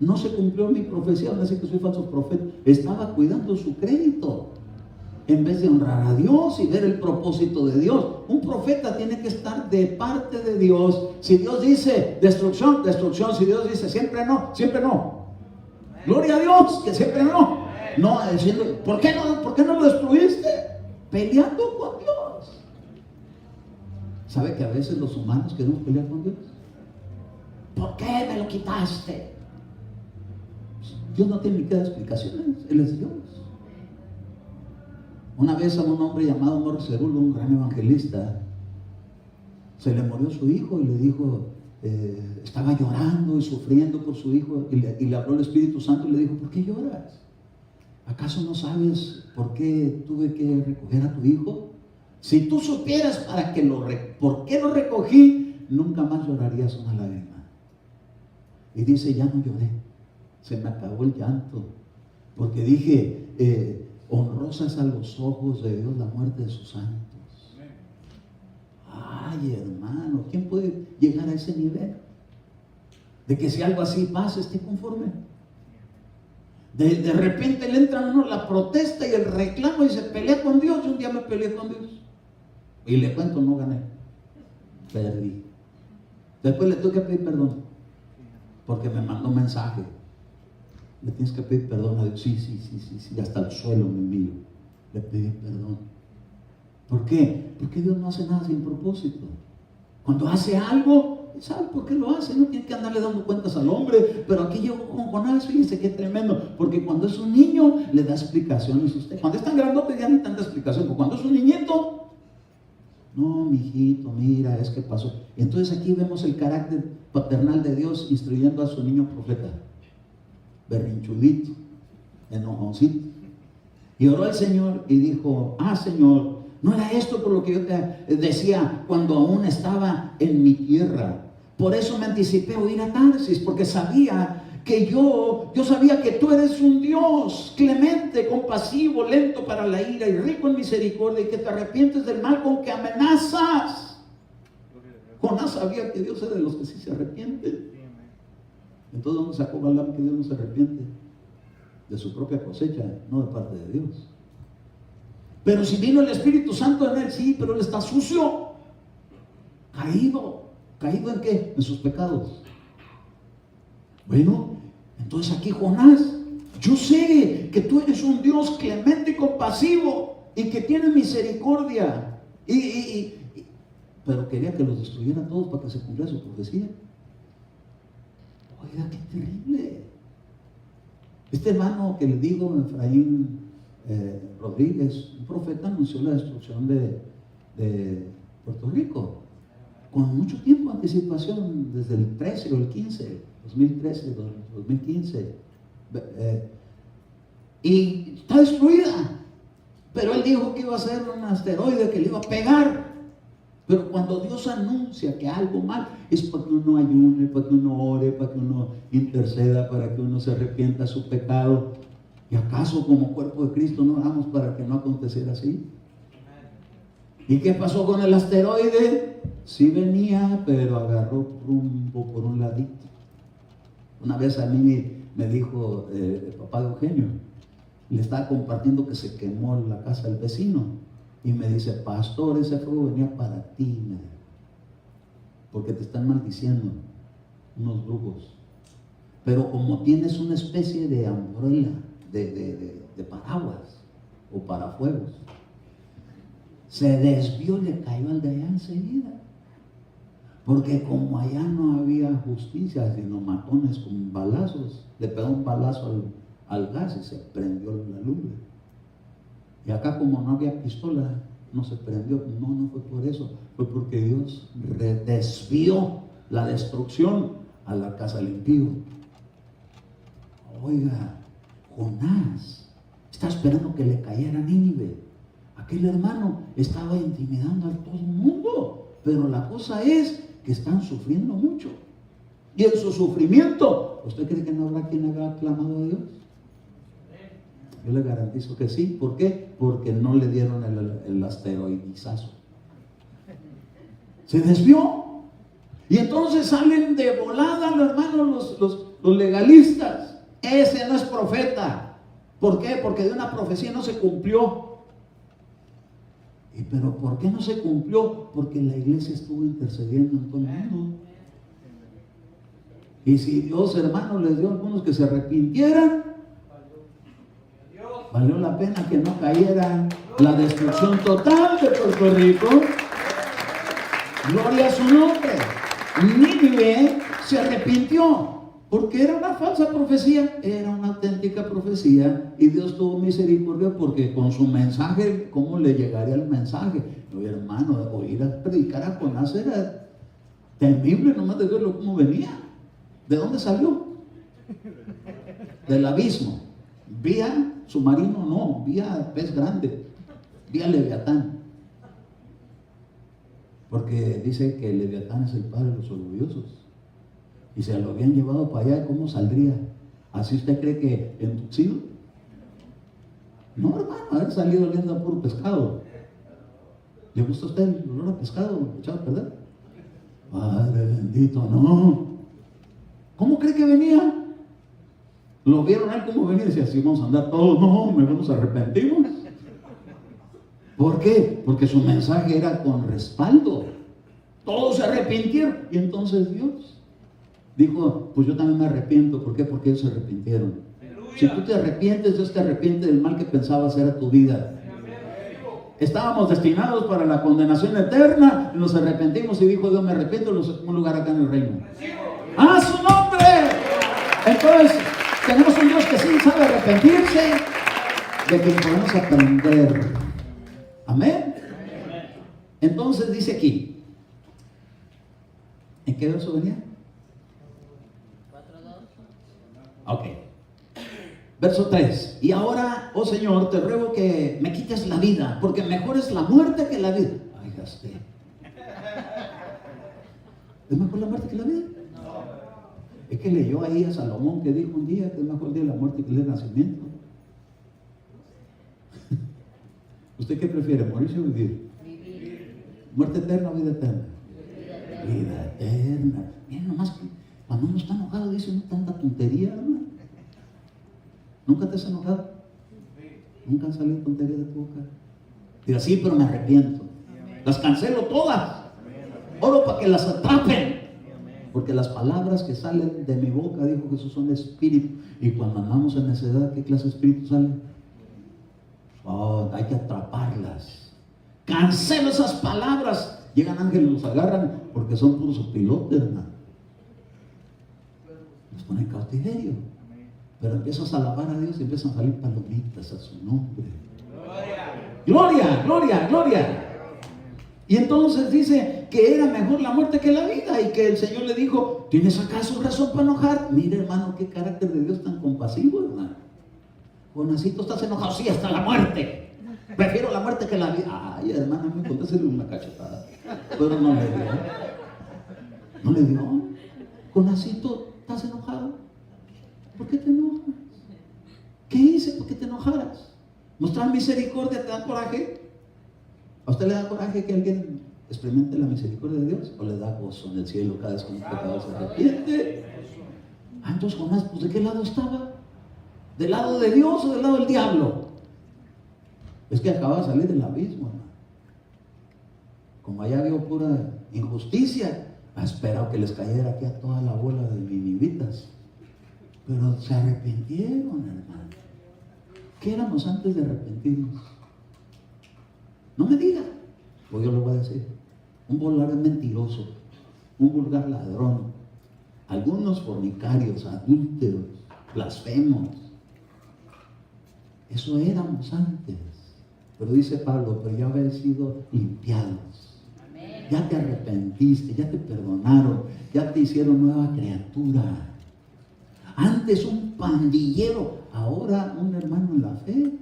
No se cumplió mi profecía, no sé que soy falso profeta. Estaba cuidando su crédito en vez de honrar a Dios y ver el propósito de Dios. Un profeta tiene que estar de parte de Dios. Si Dios dice destrucción, destrucción. Si Dios dice siempre no, siempre no. Gloria a Dios, que siempre no. No diciendo, ¿por qué no lo destruiste? Peleando con Dios. ¿Sabe que a veces los humanos queremos pelear con Dios? ¿Por qué me lo quitaste? Dios no tiene ni que dar explicaciones, Él es Dios. Una vez a un hombre llamado Morris Cerullo, un gran evangelista, se le murió su hijo y le dijo, estaba llorando y sufriendo por su hijo, y le habló el Espíritu Santo y le dijo, ¿por qué lloras? ¿Acaso no sabes por qué tuve que recoger a tu hijo? Si tú supieras por qué lo recogí, nunca más llorarías una lágrima. Y dice, ya no lloré, se me acabó el llanto, porque dije, honrosa es a los ojos de Dios la muerte de sus santos. Ay, hermano, ¿quién puede llegar a ese nivel? De que si algo así pasa, esté conforme. De repente le entra a uno la protesta y el reclamo y se pelea con Dios. Yo un día me peleé con Dios y le cuento, no gané, perdí. Después le tuve que pedir perdón. porque me mandó un mensaje. Le tienes que pedir perdón a Dios. Sí, hasta el suelo me humillo. Le pedí perdón. ¿Por qué? Porque Dios no hace nada sin propósito. Cuando hace algo, ¿sabe por qué lo hace? No tiene que andarle dando cuentas al hombre. Pero aquí llegó con Jonás, fíjese qué tremendo. Porque cuando es un niño, le da explicaciones a usted. Cuando es tan grandote, ya ni tanta explicación. Pero cuando es un niñito, no, mijito, mira, es que pasó. Entonces aquí vemos el carácter paternal de Dios instruyendo a su niño profeta. Berrinchudito, enojoncito. Y oró al Señor y dijo: Señor, no era esto por lo que yo te decía cuando aún estaba en mi tierra. Por eso me anticipé a ir a Tarsis, porque sabía que yo sabía que tú eres un Dios clemente, compasivo, lento para la ira y rico en misericordia, y que te arrepientes del mal con que amenazas. Jonás sabía que Dios era de los que sí se arrepienten. Entonces, ¿dónde sacó Balaam que Dios no se arrepiente? De su propia cosecha, no de parte de Dios. Pero si vino el Espíritu Santo en él, sí, pero él está sucio, caído ¿en qué? En sus pecados. Bueno, entonces aquí Jonás: yo sé que tú eres un Dios clemente y compasivo y que tienes misericordia, pero quería que los destruyeran todos para que se cumpliera su profecía. Oiga, qué terrible. Este hermano que le digo, Efraín Rodríguez, un profeta, anunció la destrucción de Puerto Rico con mucho tiempo de anticipación, desde el 13 o el 15, 2013, 2015, y está destruida. Pero él dijo que iba a ser un asteroide que le iba a pegar. Pero cuando Dios anuncia que algo mal, es para que uno ayune, para que uno ore, para que uno interceda, para que uno se arrepienta de su pecado. ¿Y acaso como cuerpo de Cristo no oramos para que no aconteciera así? ¿Y qué pasó con el asteroide? Sí venía, pero agarró rumbo por un ladito. Una vez a mí me dijo el papá de Eugenio, le estaba compartiendo que se quemó la casa del vecino. Y me dice: pastor, ese fuego venía para ti, porque te están maldiciendo unos brujos. Pero como tienes una especie de umbrella, de paraguas o parafuegos, se desvió y le cayó al de allá enseguida. Porque como allá no había justicia, sino matones con balazos, le pegó un balazo al gas y se prendió la lumbre. Y acá, como no había pistola, no se prendió. No fue por eso, fue porque Dios desvió la destrucción a la casa del impío. Oiga, Jonás está esperando que le cayera Nínive. Aquel hermano estaba intimidando a todo el mundo, pero la cosa es que están sufriendo mucho. Y en su sufrimiento, ¿usted cree que no habrá quien haga clamado a Dios? Yo le garantizo que sí. ¿Por qué? Porque no le dieron el asteroidizazo. Se desvió. Y entonces salen de volada los hermanos, los legalistas. Ese no es profeta. ¿Por qué? Porque de una profecía no se cumplió. ¿Pero por qué no se cumplió? Porque la iglesia estuvo intercediendo en todo el mundo. Y si Dios, hermano, les dio a algunos que se arrepintieran, valió la pena que no cayera la destrucción total de Puerto Rico. Gloria a su nombre. Nínive se arrepintió porque era una falsa profecía, era una auténtica profecía, y Dios tuvo misericordia porque con su mensaje, ¿cómo le llegaría el mensaje? No, hermano, oír a predicar a Jonás era temible, nomás de verlo cómo venía. ¿De dónde salió? Del abismo. Vía submarino, no, vía pez grande, vía Leviatán. Porque dice que Leviatán es el padre de los orgullosos. Y se lo habían llevado para allá, ¿cómo saldría? ¿Así usted cree que entucido? No, hermano, haber salido oliendo a puro pescado. ¿Le gusta a usted el olor a pescado echado a perder? Padre bendito, no. ¿Cómo cree que venía? Lo vieron a él como venía y decía: así vamos a andar todos. No, mejor nos arrepentimos. ¿Por qué? Porque su mensaje era con respaldo. Todos se arrepintieron. Y entonces Dios Dijo, pues yo también me arrepiento. ¿Por qué? Porque ellos se arrepintieron. Si tú te arrepientes, Dios te arrepiente del mal que pensaba hacer a tu vida. Estábamos destinados para la condenación eterna, nos arrepentimos y dijo Dios, me arrepiento, los sacó un lugar acá en el reino. ¡Ah, su nombre! Entonces, tenemos un Dios que sí sabe arrepentirse, de que podemos aprender. Amén. Entonces dice aquí, ¿en qué verso venía? 4:2. Ok. Verso 3. Y ahora, oh Señor, te ruego que me quites la vida, porque mejor es la muerte que la vida. Ay, gasté. ¿Es mejor la muerte que la vida? Es que leyó ahí a Salomón que dijo un día que es mejor el día de la muerte que el día del nacimiento. ¿Usted qué prefiere, morirse o vivir? ¿Muerte eterna o vida eterna? Vida eterna. Miren nomás que cuando uno está enojado dice uno tanta tontería, hermano. ¿Nunca te has enojado? ¿Nunca han salido tonterías de tu boca? Digo, sí, pero me arrepiento. Las cancelo todas. Oro para que las atrapen. Porque las palabras que salen de mi boca, dijo Jesús, son espíritu. Y cuando andamos en necedad, ¿qué clase de espíritu sale? Oh, hay que atraparlas. Cancelo esas palabras. Llegan ángeles, los agarran porque son puros pilotes, hermano. Los ponen en cautiverio. Pero empiezas a alabar a Dios y empiezan a salir palomitas a su nombre. Gloria, gloria, gloria. Y entonces dice que era mejor la muerte que la vida y que el Señor le dijo, ¿tienes acaso razón para enojar? Mire, hermano, qué carácter de Dios tan compasivo, hermano. Jonasito, ¿estás enojado? Sí, hasta la muerte. Prefiero la muerte que la vida. Ay, hermano, me contaste una cachetada. Pero no le dio. ¿No le dio? Jonasito, ¿estás enojado? ¿Por qué te enojas? ¿Qué hice para que te enojaras? ¿Mostrar misericordia te da coraje? ¿A usted le da coraje que alguien experimente la misericordia de Dios? ¿O le da gozo en el cielo cada vez que un pecador se arrepiente? Ah, entonces Jonás, pues ¿de qué lado estaba? ¿Del lado de Dios o del lado del diablo? Es que acaba de salir del abismo, hermano. Como allá vio pura injusticia, ha esperado que les cayera aquí a toda la bola de ninivitas. Pero se arrepintieron, hermano. ¿Qué éramos antes de arrepentirnos? No me diga, pues yo lo voy a decir. Un vulgar mentiroso, un vulgar ladrón, algunos fornicarios, adúlteros, blasfemos. Eso éramos antes. Pero dice Pablo, pero ya habéis sido limpiados. Ya te arrepentiste, ya te perdonaron, ya te hicieron nueva criatura. Antes un pandillero, ahora un hermano en la fe,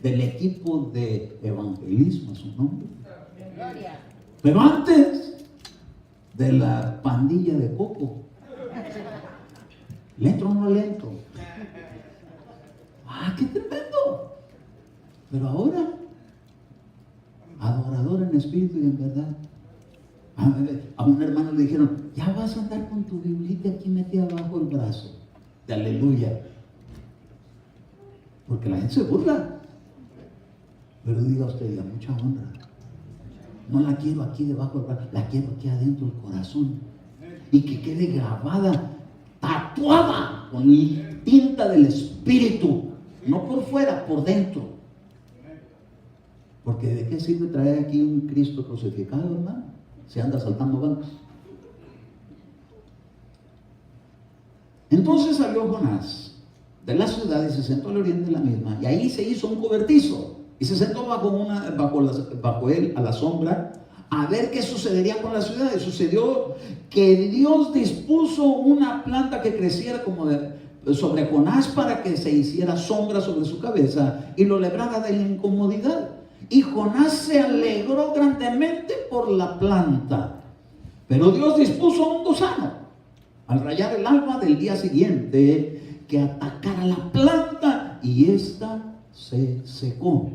del equipo de evangelismo, su nombre. Pero antes de la pandilla de Coco, ¿le entro o no le entro? ¡Ah, qué tremendo! Pero ahora, adorador en espíritu y en verdad. A un hermano le dijeron, ya vas a andar con tu biblita aquí metida bajo el brazo. De aleluya. Porque la gente se burla. Pero diga usted, a mucha honra. No la quiero aquí debajo del brazo, la quiero aquí adentro del corazón. Y que quede grabada, tatuada con tinta del espíritu. No por fuera, por dentro. Porque ¿de qué sirve traer aquí un Cristo crucificado, hermano? Se anda saltando bancos. Entonces salió Jonás de la ciudad y se sentó al oriente de la misma, y ahí se hizo un cobertizo y se sentó bajo él a la sombra a ver qué sucedería con la ciudad. Y sucedió que Dios dispuso una planta que creciera sobre Jonás para que se hiciera sombra sobre su cabeza y lo librara de la incomodidad. Y Jonás se alegró grandemente por la planta. Pero Dios dispuso un gusano al rayar el alba del día siguiente que atacara la planta y ésta se secó.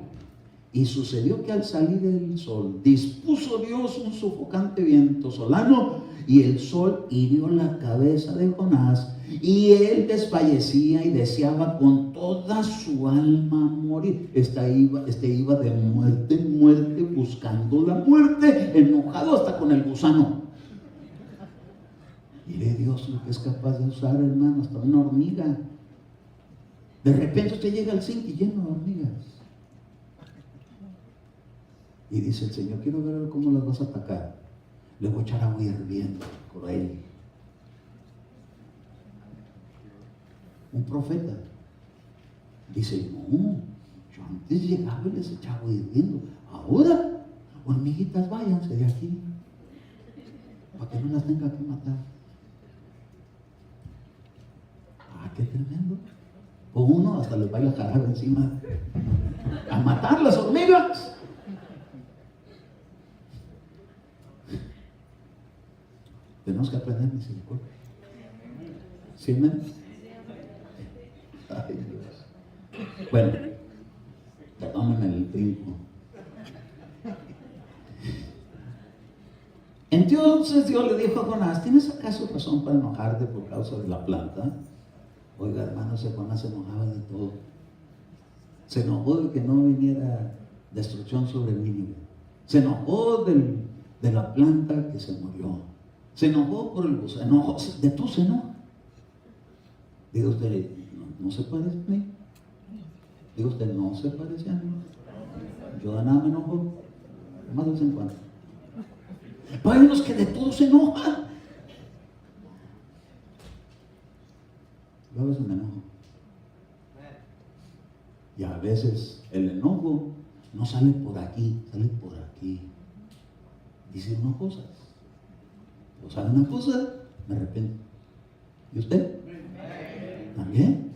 Y sucedió que al salir el sol dispuso Dios un sofocante viento solano y el sol hirió la cabeza de Jonás y él desfallecía y deseaba con toda su alma morir. Este iba de muerte en muerte buscando la muerte, enojado hasta con el gusano. Mire Dios Dios lo que es capaz de usar, hermano, hasta una hormiga. De repente usted llega al zinc y lleno de hormigas. Y dice el Señor, quiero ver cómo las vas a atacar. Le voy a echar agua hirviendo, cruel. Un profeta dice, no, yo antes llegaba y les echaba agua hirviendo. Ahora, hormiguitas, váyanse de aquí, para que no las tenga que matar. Ah, qué tremendo. O uno hasta les baila jarabe encima a matar las hormigas. Tenemos que aprender misericordia. ¿Sí, amén? Ay, Dios. Bueno, perdónenme el brinco. Entonces Dios le dijo a Jonás, ¿tienes acaso razón para enojarte por causa de la planta? Oiga, hermano, Jonás se enojaba de todo. Se enojó de que no viniera destrucción sobre Nínive. Se enojó de la planta que se murió. Se enojó por el gusano. De tú se enoja. Diga usted, no se parece a mí. Diga usted, no se parece a mí. Yo de nada me enojo, más de vez en cuando. Pero hay unos que de todo se enojan. Yo a veces me enojo. Y a veces el enojo no sale por aquí, sale por aquí. Dice unas cosas. O sale una cosa, me arrepiento. ¿Y usted? ¿También?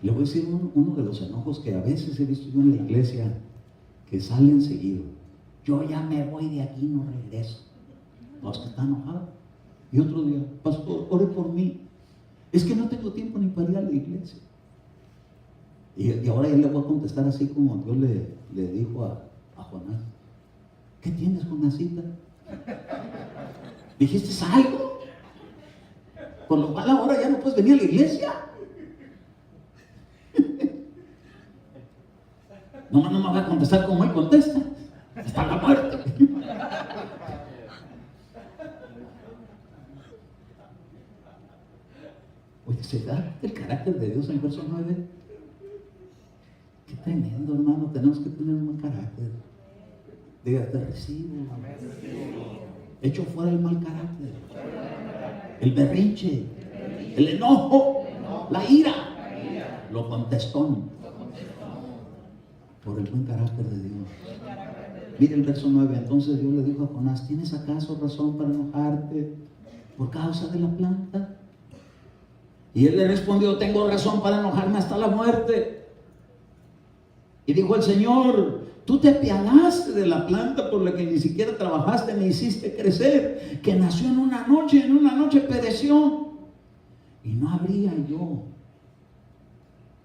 Le voy a decir uno de los enojos que a veces he visto yo en la iglesia, que salen seguido. Yo ya me voy de aquí, no regreso. Los que están enojados. Y otro día, pastor, ore por mí. Es que no tengo tiempo ni para ir a la iglesia. Y ahora ya le voy a contestar así como Dios le dijo a Jonás. ¿Qué tienes, Jonásita? ¿Dijiste algo? Por lo cual ahora ya no puedes venir a la iglesia. No me va a contestar como él contesta. Hasta la muerte. Oye, ¿se da el carácter de Dios en verso 9? Qué tremendo, hermano. Tenemos que tener un buen carácter. Diga, te recibo. Echo fuera el mal carácter, el berrinche, el enojo, la ira, lo contestón, por el buen carácter de Dios. Mire el verso 9. Entonces Dios le dijo a Jonás, ¿tienes acaso razón para enojarte por causa de la planta? Y él le respondió, tengo razón para enojarme hasta la muerte. Y dijo el Señor, tú te apiadaste de la planta por la que ni siquiera trabajaste ni hiciste crecer, que nació en una noche pereció. Y no habría yo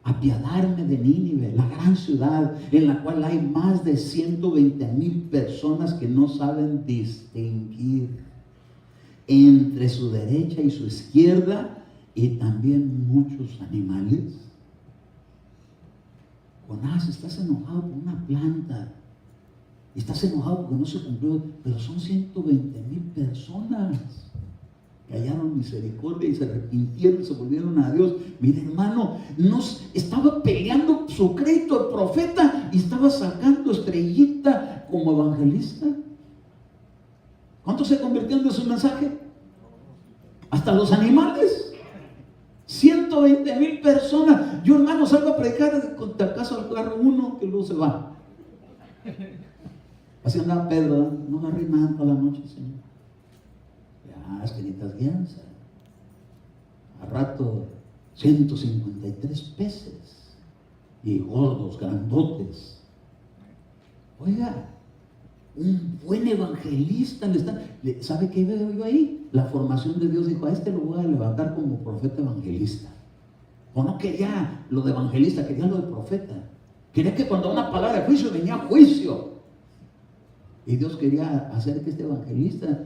apiadarme de Nínive, la gran ciudad en la cual hay más de 120,000 personas que no saben distinguir entre su derecha y su izquierda, y también muchos animales. Jonás, estás enojado por una planta, estás enojado porque no se cumplió, pero son 120,000 personas que hallaron misericordia y se arrepintieron y se volvieron a Dios. Mire, hermano, estaba peleando su crédito de profeta y estaba sacando estrellita como evangelista. ¿Cuántos se convirtieron de su mensaje? Hasta los animales. 120,000 personas. Yo, hermano, salgo a predicar, de acaso al carro uno que luego se va. Así andaba Pedro, no agarré nada toda la noche, Señor. Ya, es que necesitas guianza. A rato, 153 peces. Y gordos, grandotes. Oiga, un buen evangelista ¿sabe qué veo yo ahí? La formación de Dios. Dijo, a este lo voy a levantar como profeta evangelista. O no quería lo de evangelista, quería lo de profeta. Quería que cuando una palabra de juicio venía juicio. Y Dios quería hacer que este evangelista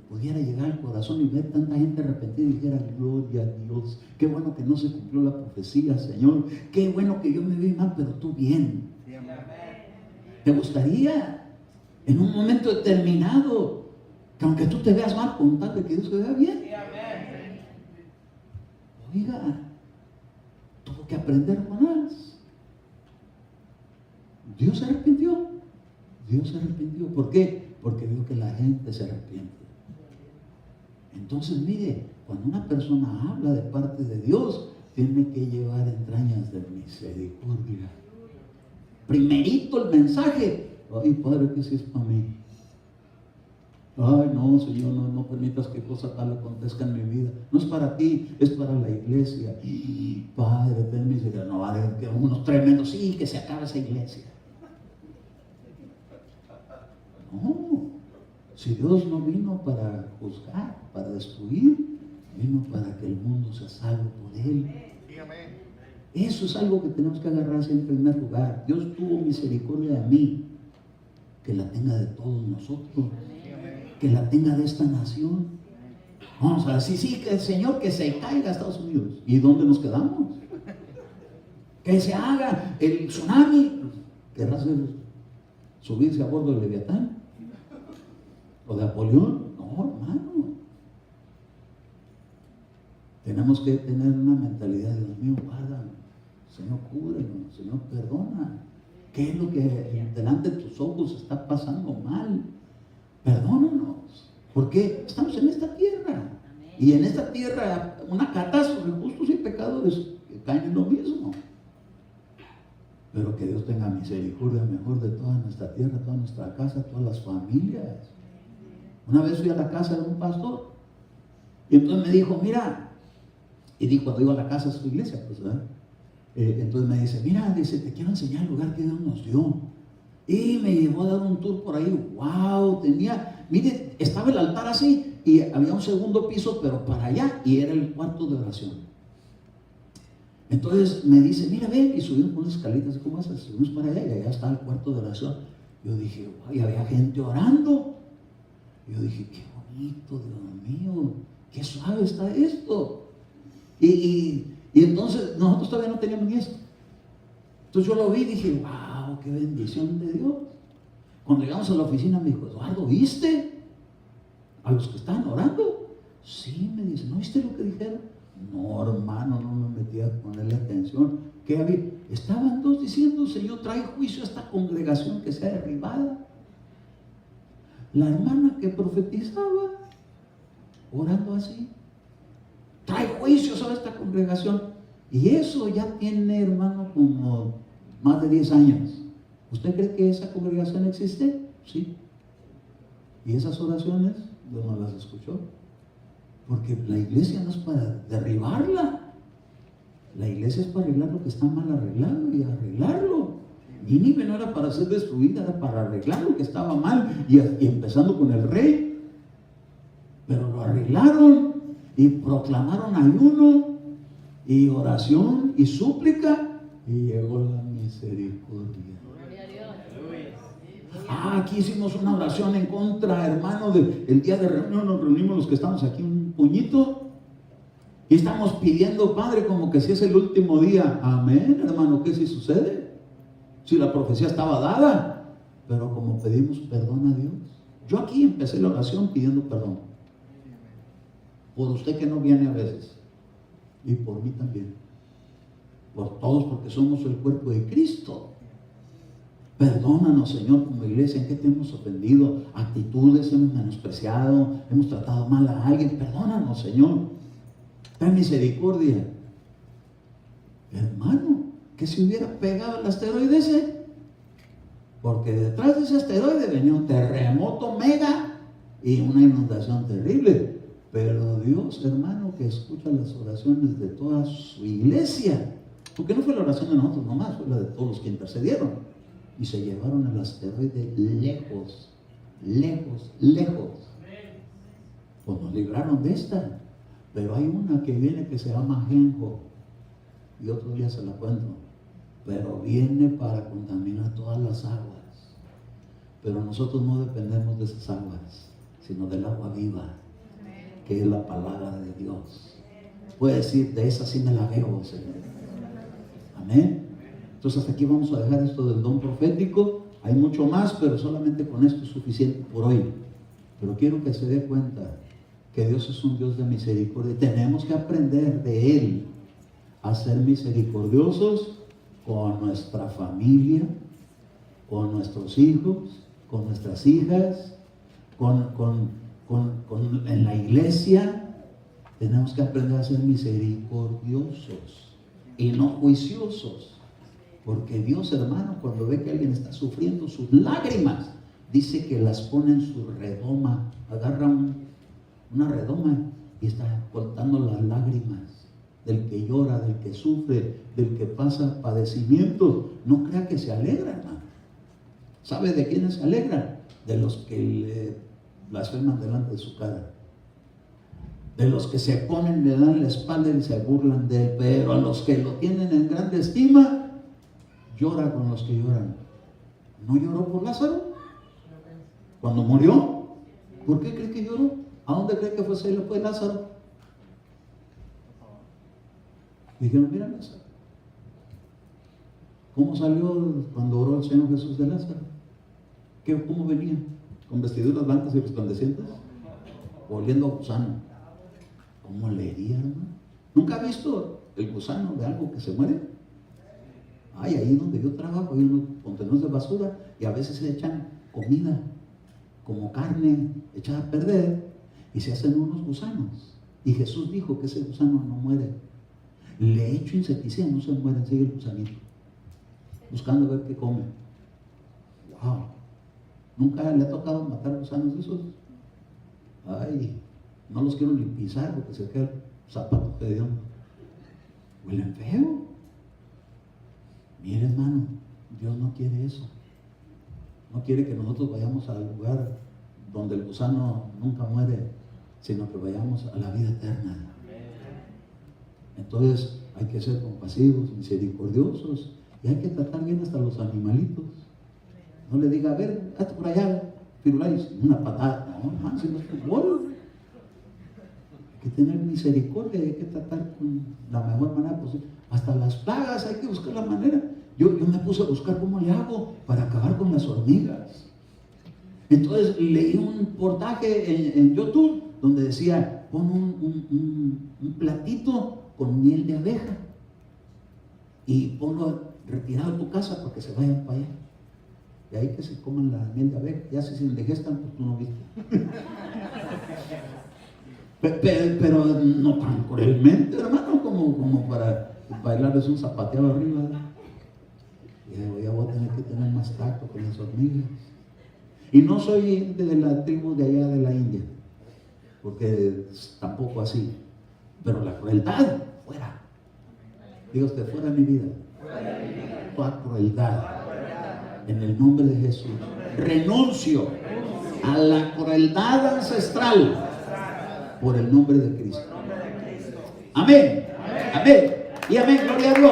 pudiera llegar al corazón y ver tanta gente arrepentida y dijera, gloria a Dios, qué bueno que no se cumplió la profecía, Señor, qué bueno que yo me vi mal, pero tú bien. ¿Te gustaría en un momento determinado que aunque tú te veas mal, con tal de que Dios te vea bien? Oiga, tuvo que aprender Jonás. Dios se arrepintió. Dios se arrepintió. ¿Por qué? Porque vio que la gente se arrepiente. Entonces, mire, cuando una persona habla de parte de Dios, tiene que llevar entrañas de misericordia. Primerito el mensaje. Ay, Padre, que si es para mí. Ay, no, Señor, no permitas que cosa tal acontezca en mi vida. No es para ti, es para la iglesia. Y, Padre, ten misericordia. No, vale, que unos tremendos, sí, que se acabe esa iglesia. No, si Dios no vino para juzgar, para destruir, vino para que el mundo sea salvo por Él. Eso es algo que tenemos que agarrarse en primer lugar. Dios tuvo misericordia de mí, que la tenga de todos nosotros, que la tenga de esta nación. Vamos a decir, sí, que el Señor que se caiga a Estados Unidos. ¿Y dónde nos quedamos? Que se haga el tsunami. ¿Querrá hacer subirse a bordo del Leviatán? ¿O de Apolión? No, hermano. Tenemos que tener una mentalidad de Dios mío, guarda, Señor, cúbrenos, Señor, perdona. ¿Qué es lo que delante de tus ojos está pasando mal? Perdónanos. Porque estamos en esta tierra. Y en esta tierra, una catástrofe, justos y pecadores que caen en lo mismo. Pero que Dios tenga misericordia mejor de toda nuestra tierra, toda nuestra casa, todas las familias. Una vez fui a la casa de un pastor y entonces me dijo, mira, y dijo, cuando iba a la casa de su iglesia, pues, ¿verdad? Entonces me dice, mira, dice, te quiero enseñar el lugar que Dios nos dio. Y me llevó a dar un tour por ahí. Wow, mire, estaba el altar así y había un segundo piso, pero para allá, y era el cuarto de oración. Entonces me dice, mira, ven, y subimos por unas escalitas, ¿cómo haces? Subimos para allá y allá está el cuarto de oración. Yo dije, wow, y había gente orando. Yo dije, qué bonito, Dios mío, qué suave está esto. Y entonces nosotros todavía no teníamos ni esto. Entonces yo lo vi y dije, wow, qué bendición de Dios. Cuando llegamos a la oficina me dijo, Eduardo, ¿viste a los que estaban orando? Sí, me dice, ¿no viste lo que dijeron? No, hermano, no me metí a ponerle atención. ¿Qué había? Estaban dos diciendo, Señor, trae juicio a esta congregación que sea derribada. La hermana que profetizaba, orando así, trae juicio sobre esta congregación. Y eso ya tiene, hermano, como más de 10 años. ¿Usted cree que esa congregación existe? Sí. ¿Y esas oraciones? Dios no las escuchó. Porque la iglesia no es para derribarla. La iglesia es para arreglar lo que está mal arreglado y arreglarlo. Nínive no era para ser destruida, era para arreglar lo que estaba mal, y empezando con el rey. Pero lo arreglaron y proclamaron ayuno y oración y súplica, y llegó la misericordia. Aquí hicimos una oración en contra, hermano, el día de reunión nos reunimos los que estamos aquí un puñito y estamos pidiendo, Padre, como que si es el último día. Amén, hermano, ¿qué si sucede? Si la profecía estaba dada, pero como pedimos perdón a Dios. Yo aquí empecé la oración pidiendo perdón por usted que no viene a veces, y por mí también, por todos, porque somos el cuerpo de Cristo. Perdónanos, Señor, como iglesia, en qué te hemos ofendido, actitudes, hemos menospreciado, hemos tratado mal a alguien. Perdónanos, Señor, ten misericordia. Hermano, que si hubiera pegado el asteroide ese, porque detrás de ese asteroide venía un terremoto mega y una inundación terrible. Pero Dios, hermano, que escucha las oraciones de toda su iglesia, porque no fue la oración de nosotros nomás, fue la de todos los que intercedieron, y se llevaron el asteroide lejos, lejos, lejos. Pues nos libraron de esta. Pero hay una que viene que se llama Genjo, y otro día se la cuento, pero viene para contaminar todas las aguas. Pero nosotros no dependemos de esas aguas, sino del agua viva, que es la palabra de Dios. Puede decir, de esa sí me la veo, Señor. Amén. Entonces hasta aquí vamos a dejar esto del don profético. Hay mucho más, pero solamente con esto es suficiente por hoy. Pero quiero que se dé cuenta que Dios es un Dios de misericordia. Tenemos que aprender de Él a ser misericordiosos con nuestra familia, con nuestros hijos, con nuestras hijas, en la iglesia. Tenemos que aprender a ser misericordiosos y no juiciosos. Porque Dios, hermano, cuando ve que alguien está sufriendo, sus lágrimas, dice que las pone en su redoma. Agarra una redoma y está contando las lágrimas del que llora, del que sufre, del que pasa padecimientos. No crea que se alegra, hermano. ¿Sabe de quiénes se alegran? De los que le blasfeman delante de su cara. De los que se ponen, le dan la espalda y se burlan de él. Pero a los que lo tienen en grande estima, llora con los que lloran. ¿No lloró por Lázaro? Cuando murió, ¿por qué cree que lloró? ¿A dónde cree que se le fue Lázaro? Dijeron, mira Lázaro. ¿Cómo salió cuando oró el Señor Jesús de Lázaro? ¿Cómo venía? ¿Con vestiduras blancas y resplandecientes? Oliendo a gusano. ¿Cómo leería, hermano? ¿Nunca ha visto el gusano de algo que se muere? Ay, ahí donde yo trabajo hay unos contenedores de basura y a veces se echan comida, como carne echada a perder, y se hacen unos gusanos. Y Jesús dijo que ese gusano no muere. Le echo insecticida, no se muere, sigue el gusanito, buscando ver qué come. Wow. ¿Nunca le ha tocado matar gusanos de esos? Ay, no los quiero ni pisar porque se queda el zapato hediondo. Huelen feo. Mire, hermano, Dios no quiere eso. No quiere que nosotros vayamos al lugar donde el gusano nunca muere, sino que vayamos a la vida eterna. Entonces hay que ser compasivos, misericordiosos, y hay que tratar bien hasta los animalitos. No le diga, a ver, hazte por allá, Firulais, una patada. No, hermano, si no es fútbol. Hay que tener misericordia, hay que tratar con la mejor manera posible. Hasta las plagas hay que buscar la manera. Yo me puse a buscar cómo le hago para acabar con las hormigas. Entonces leí un reportaje en YouTube donde decía, pon un platito con miel de abeja y ponlo retirado de tu casa para que se vayan para allá. Y ahí que se coman la miel de abeja. Ya si se indigestan, pues tú no viste. Pero no tan cruelmente, hermano, como para bailarles un zapateado arriba. Y ya voy a tener que tener más tacto con las hormigas. Y no soy de la tribu de allá de la India, porque tampoco así. Pero la crueldad, fuera. Diga usted, fuera de mi vida. Toda crueldad. En el nombre de Jesús. Renuncio a la crueldad ancestral por el nombre de Cristo. Amén. Amén. Y amén. Gloria a Dios.